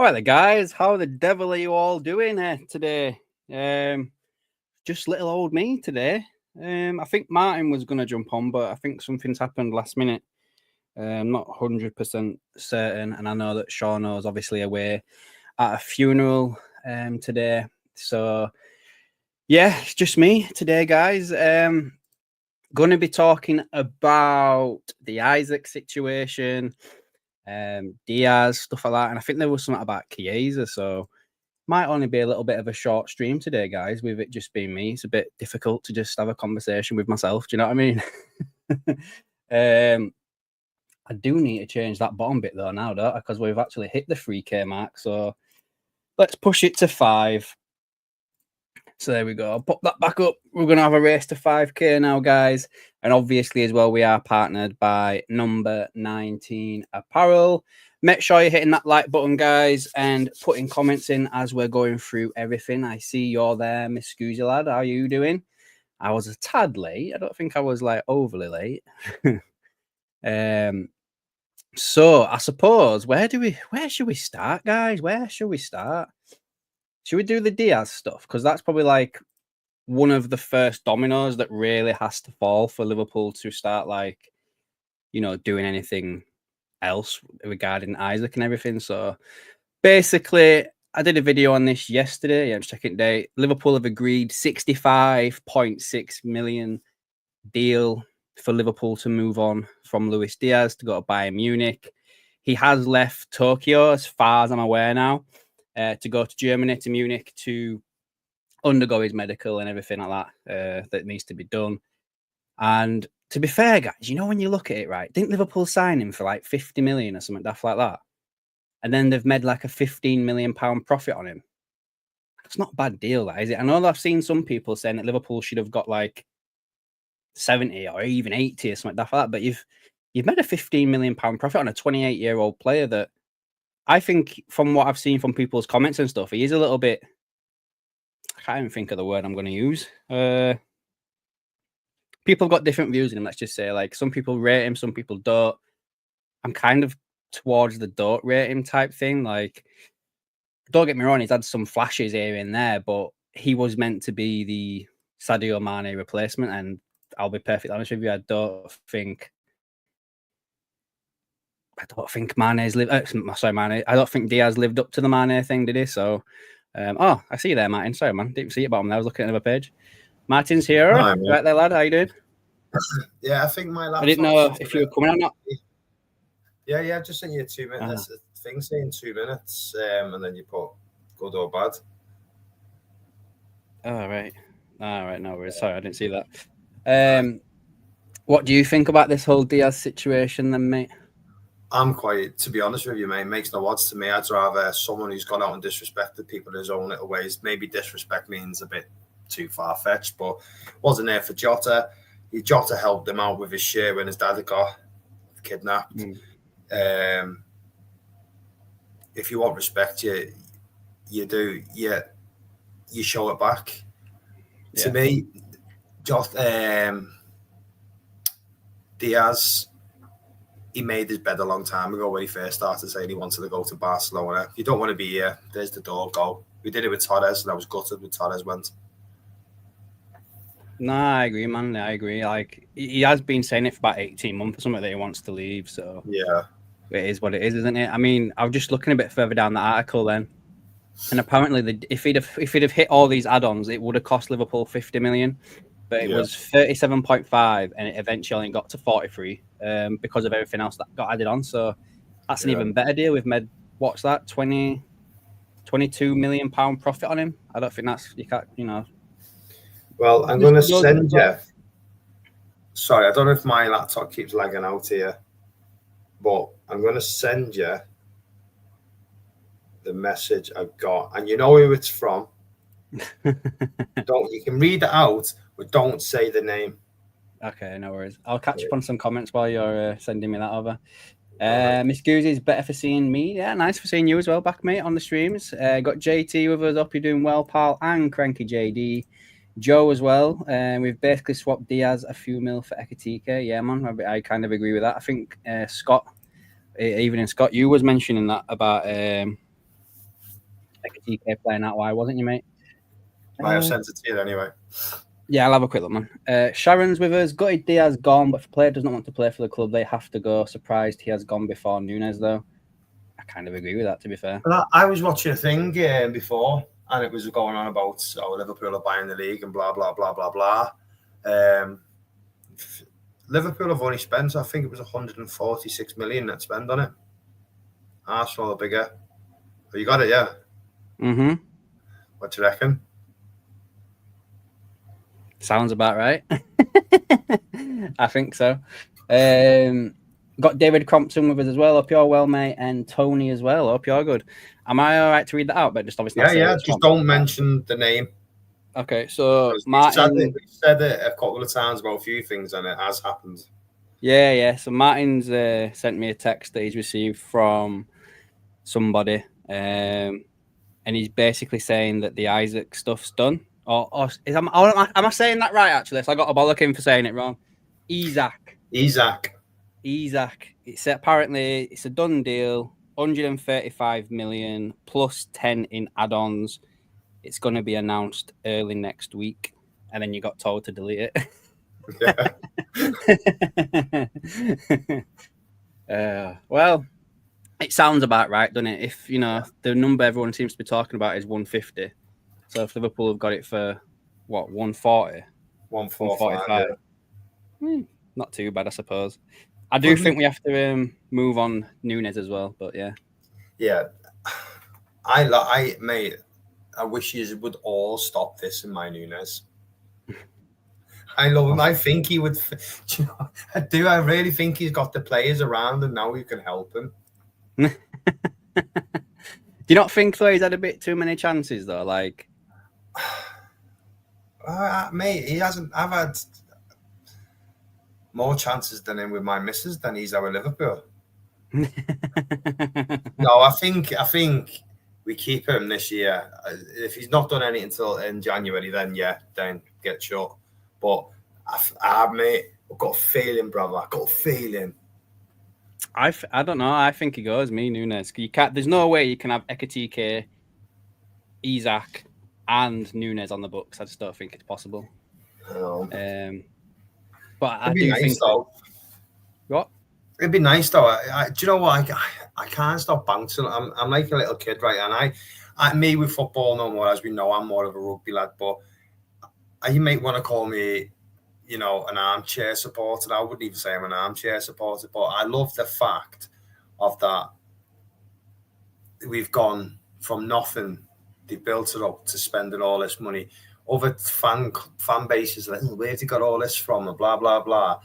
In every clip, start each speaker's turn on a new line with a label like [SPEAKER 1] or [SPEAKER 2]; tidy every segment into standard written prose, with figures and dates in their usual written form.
[SPEAKER 1] All right, guys, how the devil are you all doing today? Just little old me today. I think Martin was going to jump on, but I think something's happened last minute. I'm not 100% certain, and I know that Shauno's obviously away at a funeral today. So, yeah, it's just me today, guys. Going to be talking about the Isak situation, Diaz, stuff like that. And I think there was something about Chiesa, so might only be a little bit of a short stream today, guys, with it just being me. It's a bit difficult to just have a conversation with myself. Do you know what I mean? I do need to change that bottom bit though now, don't I? Because we've actually hit the 3K mark. So let's push it to 5. So there we go. I'll pop that back up. We're going to have a race to 5K now, guys. And obviously as well, we are partnered by Number 19 Apparel. Make sure you're hitting that like button, guys, and putting comments in as we're going through everything. I see you're there, Miss Scoozy Lad. How are you doing? I was a tad late. I don't think I was like overly late. So I suppose where should we start, guys? Where should we start? Should we do the Diaz stuff? Because that's probably like one of the first dominoes that really has to fall for Liverpool to start like, you know, doing anything else regarding Isak and everything. So basically, I did a video on this yesterday. Yeah, I'm checking date. Liverpool have agreed 65.6 million deal for Liverpool to move on from Luis Diaz to go to Bayern Munich. He has left Tokyo, as far as I'm aware now, to go to Germany, to Munich, to undergo his medical and everything like that that needs to be done. And to be fair, guys, you know, when you look at it, right, didn't Liverpool sign him for like 50 million or something daft like that? And then they've made like a 15 million pound profit on him. It's not a bad deal, that is it? I know that I've seen some people saying that Liverpool should have got like 70 or even 80 or something daft like that, but you've made a 15 million pound profit on a 28-year-old player that I think, from what I've seen from people's comments and stuff, he is a little bit, I can't even think of the word I'm going to use. People have got different views in him, let's just say. Like, some people rate him, some people don't. I'm kind of towards the don't rate him type thing. Like, don't get me wrong, he's had some flashes here and there, but he was meant to be the Sadio Mane replacement, and I'll be perfectly honest with you, I don't think Mane's lived. Mane. I don't think Diaz lived up to the Mane thing, did he? So, oh, I see you there, Martin. Sorry, man, didn't see it bottom there. I was looking at another page. Martin's here,
[SPEAKER 2] Hi,
[SPEAKER 1] right there, lad. How you doing?
[SPEAKER 2] Yeah, I think my laptop.
[SPEAKER 1] I didn't know if you were coming or not.
[SPEAKER 2] Yeah, I've just sent you 2 minutes. There's a thing saying 2 minutes, and then you put good or bad.
[SPEAKER 1] All right, no worries. Sorry, I didn't see that. What do you think about this whole Diaz situation, then, mate?
[SPEAKER 2] I'm quite, to be honest with you, mate, it makes no odds to me. I'd rather someone who's gone out and disrespected people in his own little ways. Maybe disrespect means a bit too far-fetched, but wasn't there for Jota. Jota helped him out with his share when his dad got kidnapped. If you want respect, you do, you show it back. Yeah. To me, Diaz, he made his bed a long time ago when he first started saying he wanted to go to Barcelona. If you don't want to be here, there's the door, go. We did it with Torres, and I was gutted when Torres went.
[SPEAKER 1] No, I agree, man. I agree. Like, he has been saying it for about 18 months or something that he wants to leave. So
[SPEAKER 2] yeah,
[SPEAKER 1] it is what it is, isn't it? I mean, I was just looking a bit further down the article then, and apparently, if he'd have hit all these add-ons, it would have cost Liverpool 50 million. But it was 37.5, and it eventually only got to 43 because of everything else that got added on. So that's an even better deal. We've made, what's that, 22 million pound profit on him. I don't think that's, you can't, you know.
[SPEAKER 2] Well, I'm going to send you. Sorry, I don't know if my laptop keeps lagging out here, but I'm going to send you the message I got, and you know who it's from. You can read it out, but don't say the name.
[SPEAKER 1] Okay, no worries. I'll catch up on some comments while you're sending me that over. Miss Goozy's better for seeing me. Yeah, nice for seeing you as well, back mate, on the streams. Got JT with us. Hope you're doing well, pal, and Cranky JD. Joe as well. We've basically swapped Diaz a few mil for Ekitike. Yeah, man, I kind of agree with that. I think Scott, even in Scott, you was mentioning that about Ekatike playing out wide, wasn't you, mate?
[SPEAKER 2] I have sent it to you anyway.
[SPEAKER 1] Yeah, I'll have a quick look, man. Sharon's with us. Gutted Diaz gone, but if a player does not want to play for the club, they have to go. Surprised he has gone before Nunes, though. I kind of agree with that, to be fair.
[SPEAKER 2] I was watching a thing before, and it was going on about Liverpool are buying the league and blah, blah, blah, blah, blah. Liverpool have only spent, I think it was 146 million that spend on it. Arsenal are bigger. Oh, you got it, yeah?
[SPEAKER 1] Mm-hmm.
[SPEAKER 2] What do you reckon?
[SPEAKER 1] Sounds about right. I think so. Got David Crompton with us as well. Hope you're well, mate. And Tony as well. Hope you're good. Am I all right to read that out? But just obviously,
[SPEAKER 2] yeah. Just don't mention the name.
[SPEAKER 1] Okay, so Martin.
[SPEAKER 2] We said it a couple of times about a few things, and it has happened.
[SPEAKER 1] Yeah. So Martin's sent me a text that he's received from somebody, and he's basically saying that the Isak stuff's done. Am I saying that right? Actually, so I got a bollock him for saying it wrong. Isak. It's apparently it's a done deal. 135 million plus 10 in add-ons. It's going to be announced early next week, and then you got told to delete it. Yeah. Well, it sounds about right, doesn't it? If the number everyone seems to be talking about is 150, so if Liverpool have got it for what 140,
[SPEAKER 2] 145,
[SPEAKER 1] not too bad, I suppose. I do think we have to move on Nunes as well, but yeah.
[SPEAKER 2] Mate, I wish you would all stop this in my Nunes. I love him. I think he would. I really think he's got the players around him now who can help him.
[SPEAKER 1] Do you not think though he's had a bit too many chances though? Like,
[SPEAKER 2] mate, he hasn't. I've had more chances than him with my missus than he's had with Liverpool. No, I think we keep him this year. If he's not done anything until in January, then get shut. But mate, I've got a feeling, brother. I've got a feeling.
[SPEAKER 1] I don't know. I think he goes Nunes. You can't. There's no way you can have Ekatike, Isak, and Nunes on the books. I just don't think it's possible. But I do think so. What?
[SPEAKER 2] It'd be nice though. Do you know what? I can't stop bouncing. I'm like a little kid, right? And me with football no more, as we know, I'm more of a rugby lad. But you might want to call me, an armchair supporter. I wouldn't even say I'm an armchair supporter, but I love the fact of that we've gone from nothing. They built it up to spending all this money. Other fan bases like, where have they got all this from? And blah blah blah.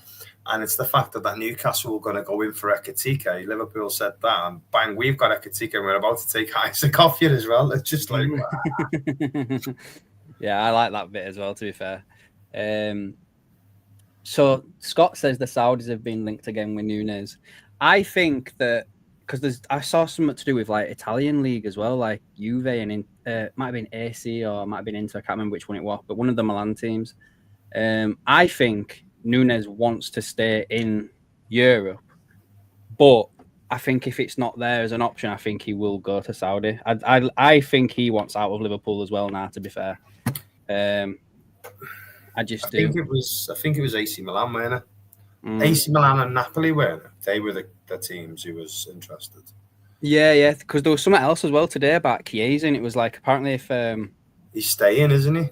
[SPEAKER 2] And it's the fact that Newcastle are going to go in for Ekatike. Liverpool said that, and bang, we've got Ekatike, and we're about to take Isak off you as well. It's just like, wow.
[SPEAKER 1] Yeah, I like that bit as well, to be fair. So Scott says the Saudis have been linked again with Nunes. I think that because I saw something to do with like Italian league as well, like Juve and might have been AC or might have been Inter. I can't remember which one it was, but one of the Milan teams. I think Nunes wants to stay in Europe, but I think if it's not there as an option, I think he will go to Saudi. I think he wants out of Liverpool as well now, to be fair. I think it
[SPEAKER 2] was AC Milan, weren't it? AC Milan and Napoli were they were the teams who was interested.
[SPEAKER 1] Yeah, because there was something else as well today about Chiesa, and it was like apparently if
[SPEAKER 2] he's staying, isn't he?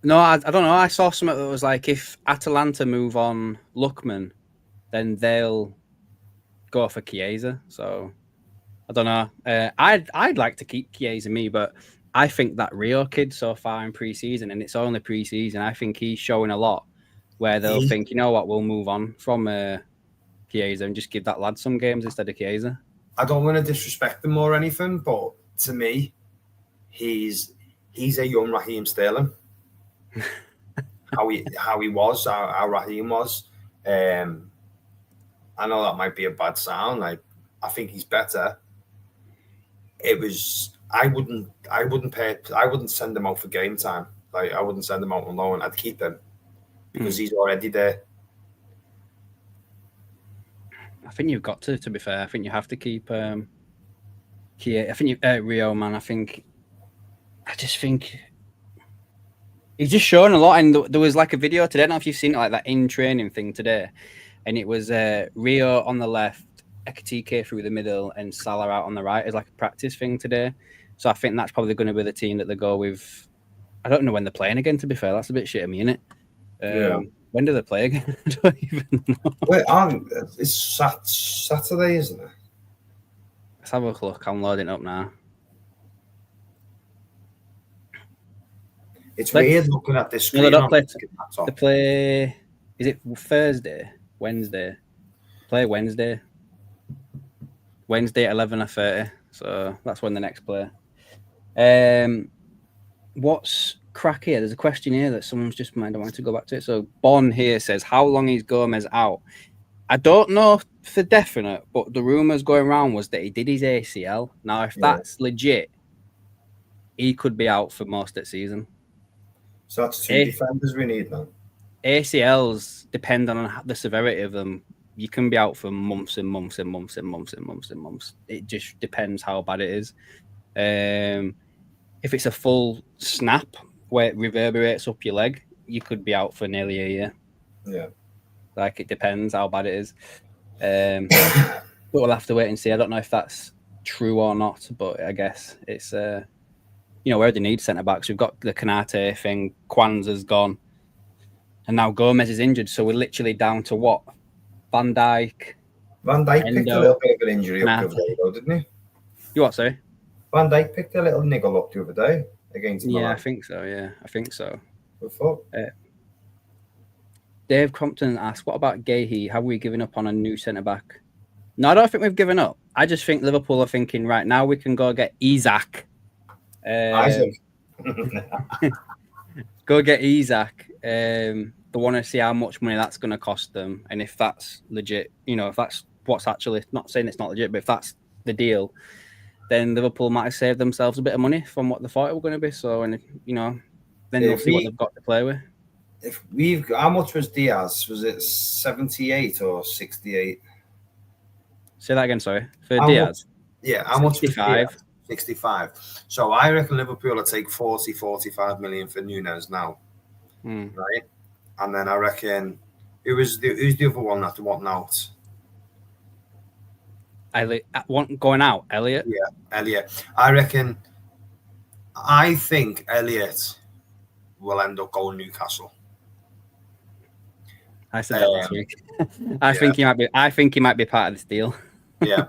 [SPEAKER 1] No, I don't know. I saw something that was like if Atalanta move on Lookman, then they'll go for Chiesa. So I don't know. I'd like to keep Chiesa but I think that Rio kid so far in pre-season, and it's only pre-season, I think he's showing a lot where they'll think, you know what, we'll move on from Chiesa and just give that lad some games instead of Chiesa.
[SPEAKER 2] I don't want to disrespect him or anything, but to me, he's a young Raheem Sterling. how Raheem was. I know that might be a bad sound. I think he's better. I wouldn't send him out for game time. Like I wouldn't send him out on loan. I'd keep him because he's already there.
[SPEAKER 1] I think you've got to be fair. I think you have to keep Yeah, I think Rio, man. I just think he's just shown a lot. And there was like a video today. I don't know if you've seen it, like that in training thing today. And it was Rio on the left, Ekatike through the middle, and Salah out on the right as like a practice thing today. So I think that's probably going to be the team that they go with. I don't know when they're playing again, to be fair. That's a bit shit of me, innit?
[SPEAKER 2] Yeah.
[SPEAKER 1] When do they play again? I don't even know.
[SPEAKER 2] Wait, it's Saturday, isn't it?
[SPEAKER 1] Let's have a look. I'm loading up now.
[SPEAKER 2] It's weird looking at this screen.
[SPEAKER 1] No, they play. Is it Thursday? Wednesday? Play Wednesday. Wednesday at 11:30. So that's when the next play. What's crack here? There's a question here that someone's just made. I want to go back to it. So Bon here says, how long is Gomez out? I don't know for definite, but the rumours going around was that he did his ACL. Now, if that's legit, he could be out for most of the season.
[SPEAKER 2] So that's two defenders we need now.
[SPEAKER 1] ACLs depend on the severity of them. You can be out for months and months and months and months and months and months. It just depends how bad it is. If it's a full snap where it reverberates up your leg, you could be out for nearly a year.
[SPEAKER 2] Yeah.
[SPEAKER 1] Like, it depends how bad it is. But we'll have to wait and see. I don't know if that's true or not, but I guess it's, we already need centre-backs. We've got the Kanate thing. Kwanzaa's gone. And now Gomez is injured, so we're literally down to what? Van Dijk.
[SPEAKER 2] Van Dijk picked a little bit of an injury up the other day, though, didn't he?
[SPEAKER 1] You what, sorry?
[SPEAKER 2] Van Dijk picked a little niggle up the other day against Milan.
[SPEAKER 1] Yeah, I think so.
[SPEAKER 2] Good fuck.
[SPEAKER 1] Dave Crompton asked, what about Gahey? Have we given up on a new centre-back? No, I don't think we've given up. I just think Liverpool are thinking, right, now we can go get Isak. Go get Isak. They want to see how much money that's going to cost them. And if that's legit, if that's what's actually, not saying it's not legit, but if that's the deal, then Liverpool might have saved themselves a bit of money from what they thought it was going to be. So, and then they'll see what they've got to play with.
[SPEAKER 2] How much was Diaz? Was it 78 or 68?
[SPEAKER 1] Say that again, sorry. For Diaz?
[SPEAKER 2] How much?
[SPEAKER 1] 65.
[SPEAKER 2] 65. So I reckon Liverpool will take 45 million for Nunes now. Right? And then I reckon, who's the other one that they want out?
[SPEAKER 1] Going out, Elliot?
[SPEAKER 2] Yeah, Elliot. I think Elliot will end up going Newcastle.
[SPEAKER 1] I said that last week. I think he might be part of this deal.
[SPEAKER 2] Yeah.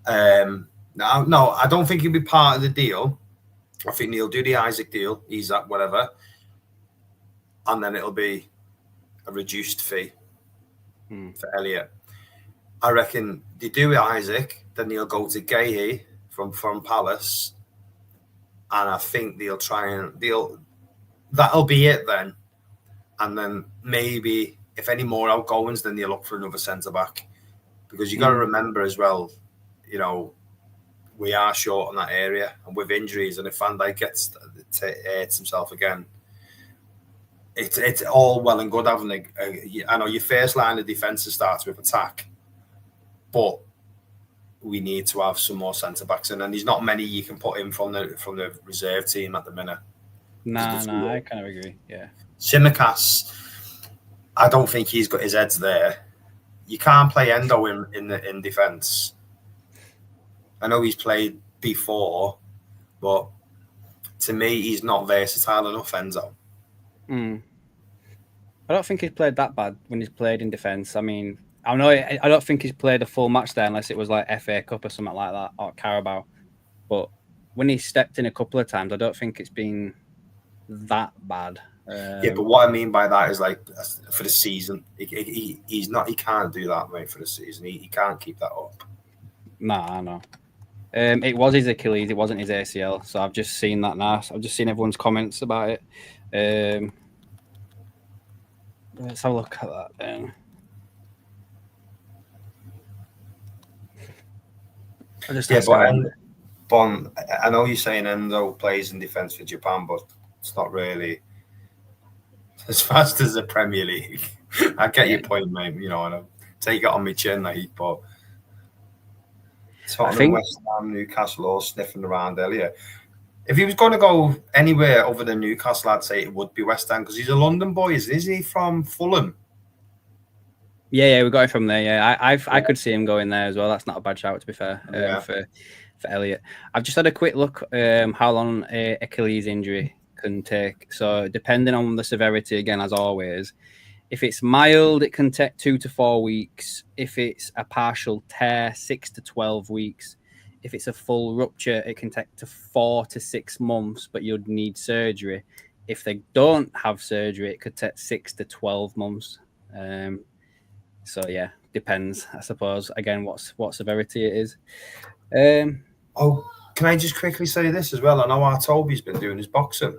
[SPEAKER 2] No, I don't think he'll be part of the deal. I think he'll do the Isak deal, whatever, and then it'll be a reduced fee for Elliot. I reckon they do with Isak, then he'll go to Gahey from Palace, and I think that'll be it then. And then maybe if any more outgoings, then they'll look for another centre back, because you got to remember as well, we are short on that area, and with injuries, and if Van Dijk hurts himself again, it's all well and good having I know your first line of defence starts with attack, but we need to have some more centre backs in, and there's not many you can put in from the reserve team at the minute.
[SPEAKER 1] Nah, I kind of agree. Yeah,
[SPEAKER 2] Tsimikas, I don't think he's got his heads there. You can't play Endo in defence. I know he's played before, but to me, he's not versatile enough, Enzo.
[SPEAKER 1] I don't think he's played that bad when he's played in defence. I mean, I don't think he's played a full match there unless it was like FA Cup or something like that, or Carabao. But when he's stepped in a couple of times, I don't think it's been that bad.
[SPEAKER 2] Yeah, but what I mean by that is like for the season, he's not. He can't do that, mate. For the season, he can't keep that up.
[SPEAKER 1] Nah, I know. It was his Achilles. It wasn't his ACL. So I've just seen that now. So I've just seen everyone's comments about it. Let's have a look at that then.
[SPEAKER 2] Bon, I know you're saying Endo plays in defence for Japan, but it's not really as fast as the Premier League. I get your point, mate. I take it on my chin, but Tottenham, West Ham, Newcastle all sniffing around Elliot. If he was going to go anywhere other than Newcastle, I'd say it would be West Ham because he's a London boy, isn't he? From Fulham.
[SPEAKER 1] Yeah, we got him from there. Yeah, I could see him going there as well. That's not a bad shout, to be fair. For Elliot, I've just had a quick look how long a Achilles injury can take. So depending on the severity, again as always, if it's mild, it can take 2 to 4 weeks. If it's a partial tear, 6 to 12 weeks. If it's a full rupture, it can take to 4 to 6 months, but you'd need surgery. If they don't have surgery, it could take 6 to 12 months. So yeah, depends, I suppose. Again, what severity it is.
[SPEAKER 2] Can I just quickly say this as well? I know our Toby's been doing his boxing,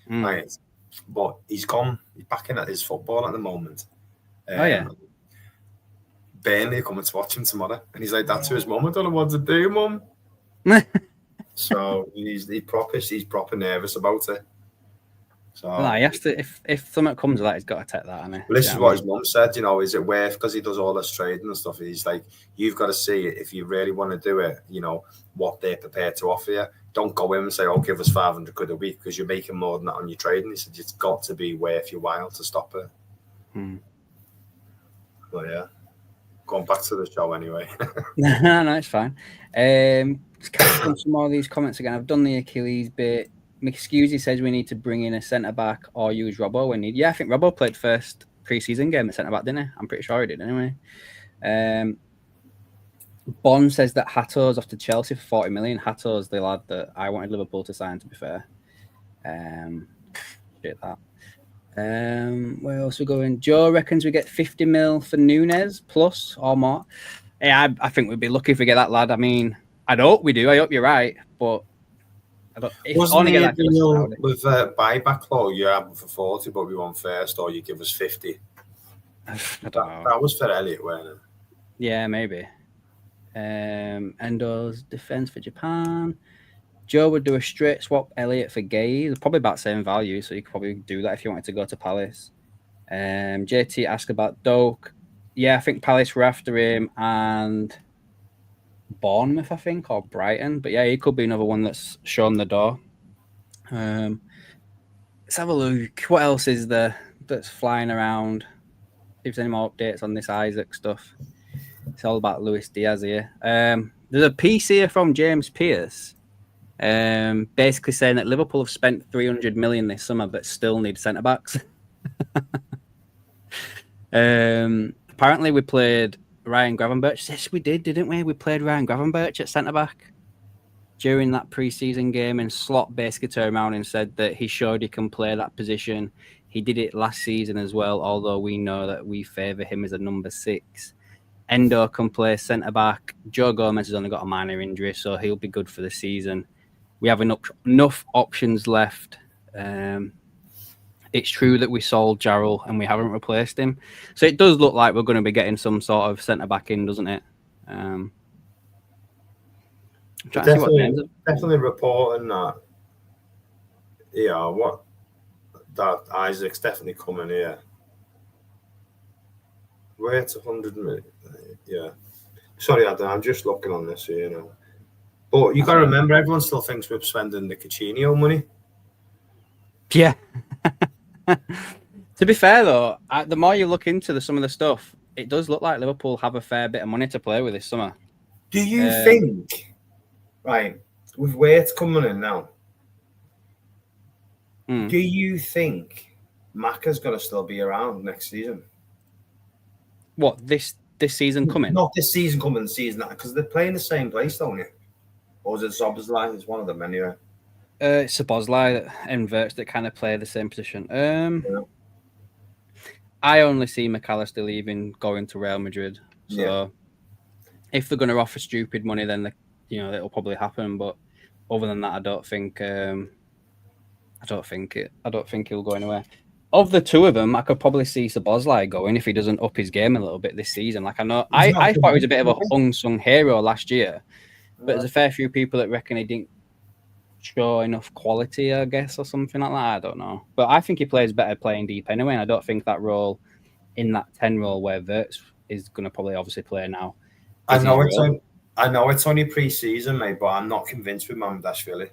[SPEAKER 2] right? But he's back in at his football at the moment. Burnley are coming to watch him tomorrow, and he's like, "That's his mum. I don't know what to do, mum." So he's proper nervous about it. So
[SPEAKER 1] he has to. If something comes of that, he's got to take that. Hasn't he?
[SPEAKER 2] Well, this is what his mum said. Is it worth? Because he does all this trading and stuff. He's like, you've got to see it if you really want to do it. What they're prepared to offer you. Don't go in and say, "Oh, give us 500 quid a week," because you're making more than that on your trading. He said it's got to be worth your while to stop it. But yeah, going back to the show anyway.
[SPEAKER 1] No, it's fine. Just catch on some more of these comments again. I've done the Achilles bit. McScusey says we need to bring in a centre back or use Robbo. I think Robbo played first pre-season game at centre back, didn't he? I'm pretty sure he did anyway. Bond says that Hatto's off to Chelsea for 40 million. Hatto's the lad that I wanted Liverpool to sign, to be fair. Shit that. Where else we going? Joe reckons we get 50 mil for Nunes plus or more. Yeah, I think we'd be lucky if we get that lad. I mean, I hope we do. I hope you're right, but
[SPEAKER 2] wasn't the deal with buyback clause? You have for 40, but we want first, or you give us 50.
[SPEAKER 1] I don't know.
[SPEAKER 2] That was for Elliot, wasn't it?
[SPEAKER 1] Yeah, maybe. Endo's defense for Japan. Joe would do a straight swap Elliot for Gay. They're probably about the same value, so you could probably do that if you wanted to go to Palace. JT asked about Doak. Yeah, I think Palace were after him and Bournemouth, I think, or Brighton. But yeah, he could be another one that's shown the door. Let's have a look. What else is there that's flying around? If there's any more updates on this Isak stuff. It's all about Luis Diaz here. There's a piece here from James Pearce, basically saying that Liverpool have spent 300 million this summer, but still need centre backs. Apparently, we played Ryan Gravenberch. Yes, we did, didn't we? We played Ryan Gravenberch at centre back during that pre-season game, and Slot basically turned around and said that he showed he can play that position. He did it last season as well, although we know that we favour him as a number 6. Endo can play centre-back. Joe Gomez has only got a minor injury, so he'll be good for the season. We have enough options left. It's true that we sold Jarrell and we haven't replaced him. So it does look like we're going to be getting some sort of centre-back in, doesn't it?
[SPEAKER 2] Definitely reporting that. Yeah, that Isaac's definitely coming here. We're at 100 million. Yeah. Sorry, Adam, I'm just looking on this here, But you got to remember, everyone still thinks we're spending the Coutinho money.
[SPEAKER 1] Yeah. To be fair, though, the more you look into some of the stuff, it does look like Liverpool have a fair bit of money to play with this summer.
[SPEAKER 2] Do you think, right, with Waite coming in now, do you think Macca's going to still be around next season?
[SPEAKER 1] What, this season coming?
[SPEAKER 2] Not this season coming, the season that, because they're playing the same place, don't you? Or is it Szoboszlai? It's one of them anyway.
[SPEAKER 1] It's Szoboszlai and Wirtz that kind of play the same position. I only see McAllister leaving, going to Real Madrid. So if they're going to offer stupid money, then it'll probably happen. But other than that, I don't think he'll go anywhere. Of the two of them, I could probably see Szoboszlai going if he doesn't up his game a little bit this season. Like I thought he was a bit of a unsung hero last year, but there's a fair few people that reckon he didn't show enough quality, I guess, or something like that. I don't know, but I think he plays better playing deep anyway, and I don't think that role in that 10 role where Wirtz is going to probably obviously play now.
[SPEAKER 2] I know I know it's only pre-season, mate, but I'm not convinced with Mamdashvili.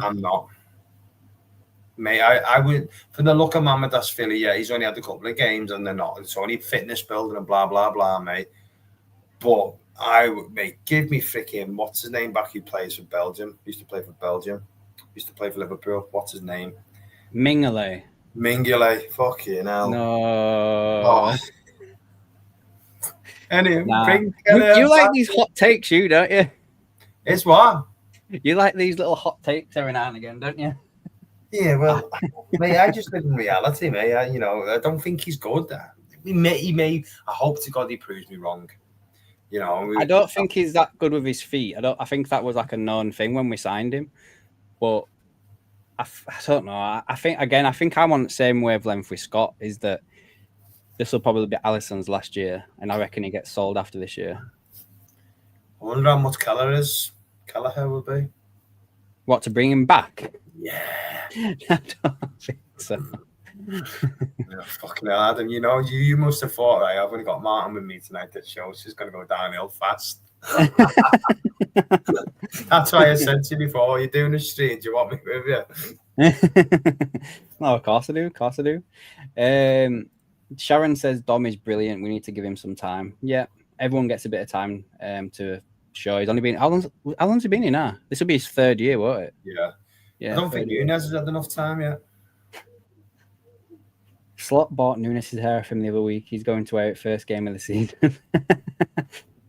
[SPEAKER 2] I'm not. Mate, I would, from the look of Mamdashvili, yeah, he's only had a couple of games and they're not. It's only fitness building and blah, blah, blah, mate. But I would, mate, give me freaking, what's his name back who plays for Belgium? Used to play for Belgium. Used to play for Liverpool. What's his name?
[SPEAKER 1] Mingele.
[SPEAKER 2] Fucking hell.
[SPEAKER 1] No.
[SPEAKER 2] Oh. Anyway,
[SPEAKER 1] nah. You like these hot takes, you, don't you?
[SPEAKER 2] It's what?
[SPEAKER 1] You like these little hot takes every now and again, don't you?
[SPEAKER 2] Yeah, well, mate, I just live in reality, mate. I don't think he's good. He may. I hope to God he proves me wrong. I
[SPEAKER 1] don't think he's that good with his feet. I think that was like a known thing when we signed him. But I don't know. I think I'm on the same wavelength with Scott. Is that this will probably be Alisson's last year, and I reckon he gets sold after this year.
[SPEAKER 2] I wonder how much Kelleher will be.
[SPEAKER 1] What, to bring him back?
[SPEAKER 2] Yeah.
[SPEAKER 1] I don't think so.
[SPEAKER 2] Yeah, fucking hell, Adam. You must have thought, right? I've only got Martin with me tonight at the show. She's going to go downhill fast. That's why I said to you before, you're doing a stream. Do you want me with you?
[SPEAKER 1] No, of course I do. Sharon says Dom is brilliant. We need to give him some time. Yeah, everyone gets a bit of time to show. He's only been how long's he been here now? This will be his third year, won't it?
[SPEAKER 2] Yeah. I don't think Nunes has had enough time yet.
[SPEAKER 1] Slot bought Nunes' hair from the other week. He's going to wear it first game of the season.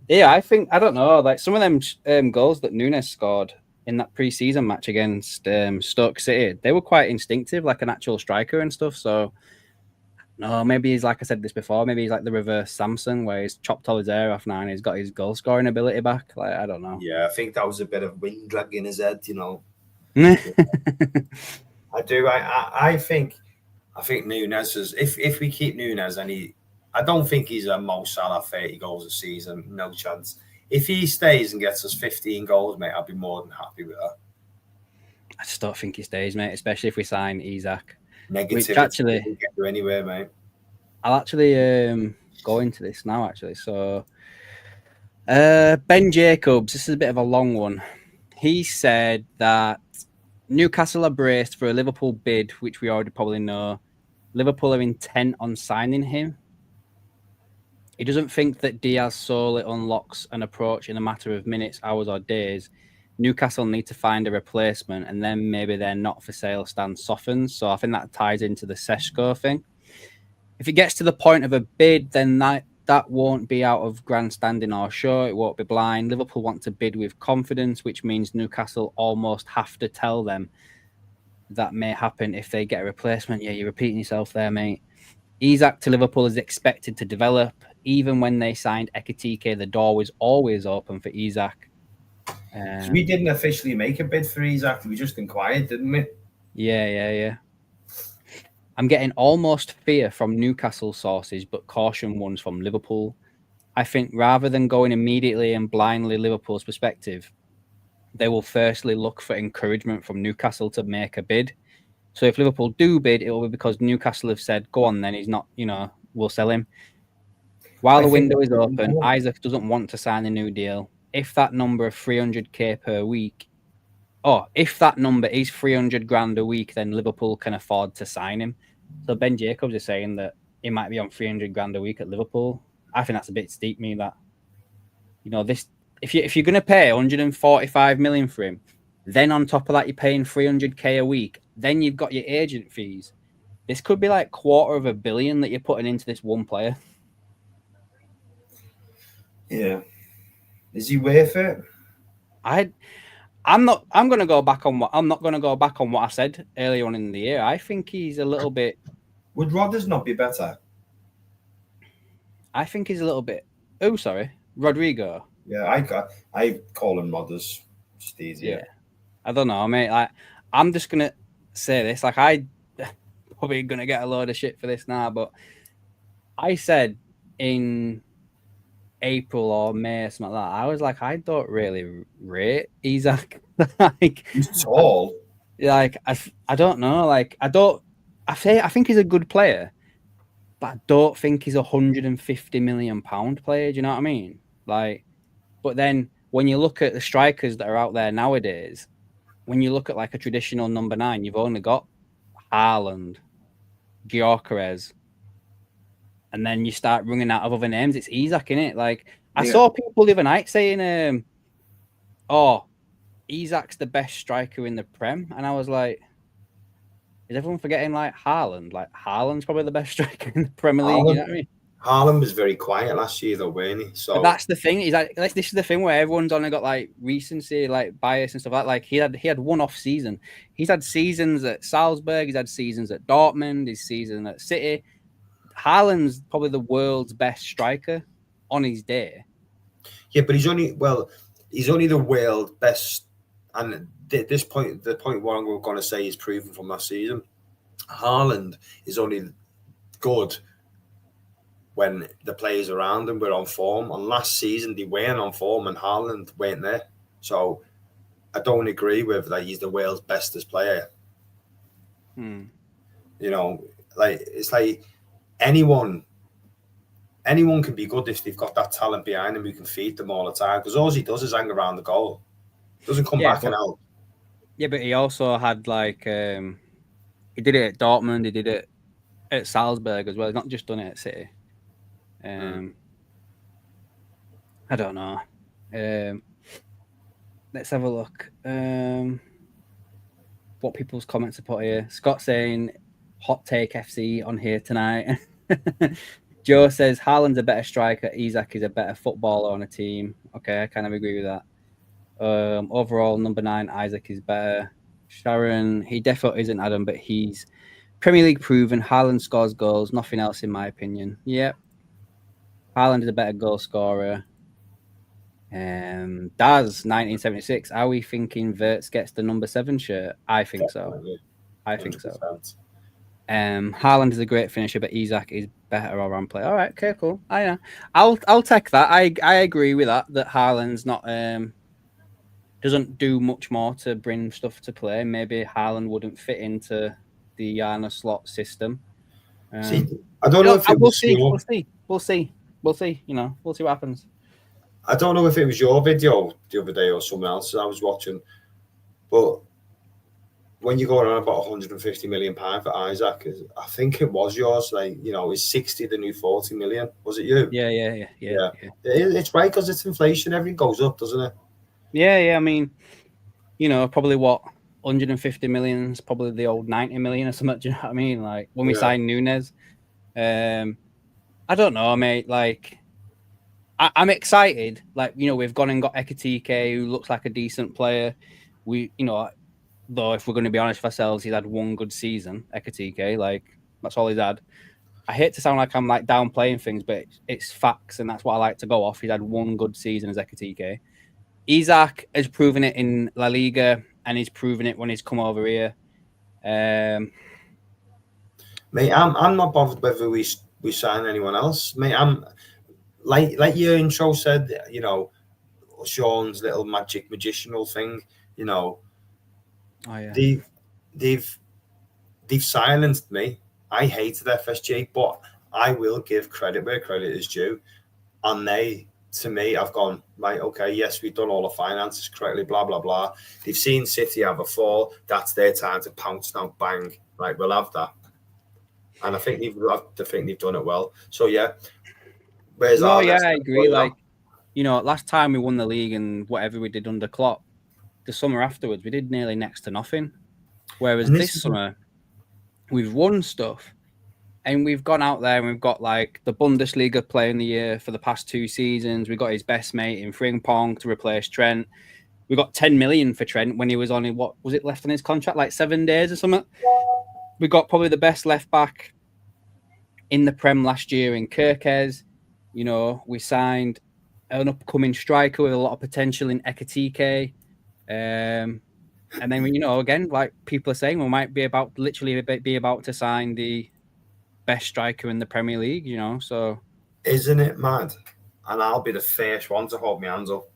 [SPEAKER 1] Yeah, I don't know. Like some of them goals that Nunes scored in that pre-season match against Stoke City, they were quite instinctive, like an actual striker and stuff. So, no, maybe he's like I said this before. Maybe he's like the reverse Samson, where he's chopped all his hair off now and he's got his goal scoring ability back. Like I don't know.
[SPEAKER 2] Yeah, I think that was a bit of wind drag in his head, I do. I think Nunes is if we keep Nunes and I don't think he's a Mo Salah 30 goals a season, no chance. If he stays and gets us 15 goals, mate, I'd be more than happy with that.
[SPEAKER 1] I just don't think he stays, mate, especially if we sign Isak.
[SPEAKER 2] Negativity
[SPEAKER 1] actually
[SPEAKER 2] doesn't get you anywhere, mate.
[SPEAKER 1] I'll actually go into this now, actually. So Ben Jacobs, this is a bit of a long one. He said that Newcastle are braced for a Liverpool bid, which we already probably know. Liverpool are intent on signing him. He doesn't think that Diaz solely unlocks an approach in a matter of minutes, hours, or days. Newcastle need to find a replacement, and then maybe their not for sale stance softens. So I think that ties into the Seshko thing. If it gets to the point of a bid, then that won't be out of grandstanding or show. It won't be blind. Liverpool want to bid with confidence, which means Newcastle almost have to tell them that may happen if they get a replacement. Yeah, you're repeating yourself there, mate. Isak to Liverpool is expected to develop. Even when they signed Ekitike, the door was always open for Isak.
[SPEAKER 2] So we didn't officially make a bid for Isak. We just inquired, didn't we?
[SPEAKER 1] Yeah. I'm getting almost fear from Newcastle sources, but caution ones from Liverpool. I think rather than going immediately and blindly Liverpool's perspective, they will firstly look for encouragement from Newcastle to make a bid. So if Liverpool do bid, it will be because Newcastle have said, go on then, he's not, we'll sell him. While the window is open, Isak doesn't want to sign a new deal. If that number of 300k per week, if that number is 300 grand a week, then Liverpool can afford to sign him. So Ben Jacobs is saying that he might be on 300 grand a week at Liverpool. I think that's a bit steep, me, that, this, if you're going to pay 145 million for him, then on top of that, you're paying 300k a week, then you've got your agent fees. This could be like $250 million that you're putting into this one player.
[SPEAKER 2] Yeah. Is he worth it?
[SPEAKER 1] I'm not going to go back on what I said earlier on in the year. I think he's a little bit.
[SPEAKER 2] Would Rodgers not be better?
[SPEAKER 1] I think he's a little bit. Oh, sorry, Rodrigo.
[SPEAKER 2] Yeah, I call him Rodgers. Just easier.
[SPEAKER 1] Yeah. I don't know, mate. I'm just gonna say this. I probably gonna get a load of shit for this now, but I said in April or May, something like that, I was like, I don't really rate Isak.
[SPEAKER 2] He's tall.
[SPEAKER 1] I don't know. I think he's a good player, but I don't think he's £150 million player. Do you know what I mean? Like, but then when you look at the strikers that are out there nowadays, when you look at like a traditional number 9, you've only got Haaland, Gyökeres, and then you start running out of other names. It's Isak, innit? Like, I saw people the other night saying, "Oh, Isak's the best striker in the Prem," and I was like, "Is everyone forgetting like Haaland? Like, Haaland's probably the best striker in the Premier League." You know what I mean?
[SPEAKER 2] Haaland was very quiet last year, though, weren't he? So
[SPEAKER 1] But that's the thing. Is like this is the thing where everyone's only got like recency, like bias and stuff like that. Like he had one off season. He's had seasons at Salzburg. He's had seasons at Dortmund. His season at City. Haaland's probably the world's best striker on his day.
[SPEAKER 2] yeah, but he's only the world's best. And at this point, the point what I'm going to say is proven from last season. Haaland is only good when the players around him were on form. And last season, they weren't on form, and Haaland weren't there. So I don't agree with that. He's the world's bestest player. You know, like it's like anyone can be good if they've got that talent behind them who can feed them all the time. Because all he does is hang around the goal. Doesn't come back and out.
[SPEAKER 1] Yeah, but he also had like he did it at Dortmund. He did it at Salzburg as well. He's not just done it at City. I don't know. Let's have a look. What people's comments are put here. Scott saying hot take FC on here tonight. Joe says Haaland's a better striker. Isak is a better footballer on a team. Okay, I kind of agree with that. Overall, number 9, Isak is better. Sharon, he definitely isn't Adam, but he's Premier League proven. Haaland scores goals, nothing else in my opinion. Yep. Haaland is a better goal scorer. Daz, 1976. Are we thinking Wirtz gets the number 7 shirt? I think so. I think so. Haaland is a great finisher, but Isak is better all-round player. All right, okay, cool. I'll take that. I agree with that. That Haaland's not doesn't do much more to bring stuff to play. Maybe Haaland wouldn't fit into the Arne Slot system.
[SPEAKER 2] See, I don't know if it was
[SPEAKER 1] We'll see. You know, we'll see what happens.
[SPEAKER 2] I don't know if it was your video the other day or someone else's I was watching, but when you're going on about 150 million pound for Isak, I think it was yours. Like, you know, is 60 the new 40 million? Was it you?
[SPEAKER 1] Yeah.
[SPEAKER 2] It's right because it's inflation. Everything goes up, doesn't it?
[SPEAKER 1] Yeah. I mean, you know, probably what 150 million is probably the old 90 million or something. Do you know what I mean? Like when we signed Nunes, I don't know, mate. Like, I'm excited. Like, you know, we've gone and got Ekitike, who looks like a decent player. We, you know, though, if we're going to be honest with ourselves, he's had one good season, Ekitike. Like, that's all he's had. I hate to sound like I'm like downplaying things, but it's facts, and that's what I like to go off. He's had one good season as Ekitike. Isak has proven it in La Liga, and he's proven it when he's come over here.
[SPEAKER 2] Mate, I'm not bothered whether we sign anyone else. Mate, I'm like your intro said, you know, Sean's little magicianal thing, you know.
[SPEAKER 1] Oh yeah.
[SPEAKER 2] They've silenced me. I hated FSG, but I will give credit where credit is due. And they, to me, have gone, right, okay, yes, we've done all the finances correctly, blah, blah, blah. They've seen City have a fall. That's their time to pounce now, bang. Right, we'll have that. And I think they've done it well. So, yeah.
[SPEAKER 1] I agree. Like, you know, last time we won the league and whatever we did under Klopp, the summer afterwards, we did nearly next to nothing. Whereas this summer, we've won stuff and we've gone out there and we've got like the Bundesliga player in the year for the past 2 seasons. We got his best mate in Frimpong to replace Trent. We got 10 million for Trent when he was only, what was it left on his contract? Like 7 days or something. We got probably the best left back in the Prem last year in Kirkes. You know, we signed an upcoming striker with a lot of potential in Ekitike. And then, you know, again, like people are saying, we might be about to sign the best striker in the Premier League, you know, so.
[SPEAKER 2] Isn't it mad? And I'll be the first one to hold my hands up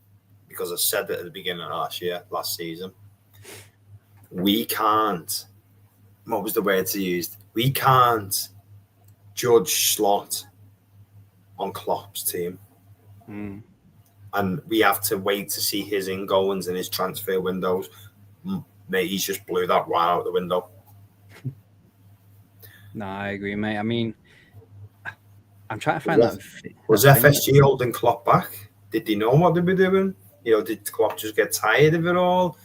[SPEAKER 2] because I said it at the beginning of last season. We can't, what was the words he used? We can't judge Slot on Klopp's team. and we have to wait to see his ingoings and his transfer windows. Mate, he's just blew that right out the window.
[SPEAKER 1] No, I agree, mate. I mean, I'm trying to find
[SPEAKER 2] Was FSG holding Klopp back? Did he know what they were doing? You know, did Klopp just get tired of it all?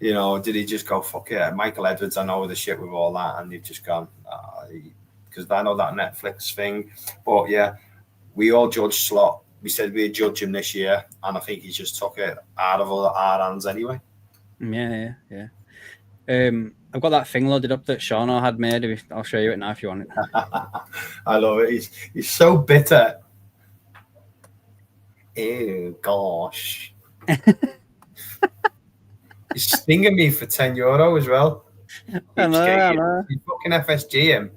[SPEAKER 2] You know, did he just go, fuck it, Michael Edwards, I know the shit with all that, and they've just gone, because I know that Netflix thing. But yeah, we all judged Slot. We said we'd judge him this year, and I think he just took it out of our hands anyway.
[SPEAKER 1] Yeah. I've got that thing loaded up that Sean had made. I'll show you it now if you want it.
[SPEAKER 2] I love it. He's so bitter. Ew, gosh. He's stinging me for €10 as well.
[SPEAKER 1] I know.
[SPEAKER 2] He's fucking FSG him.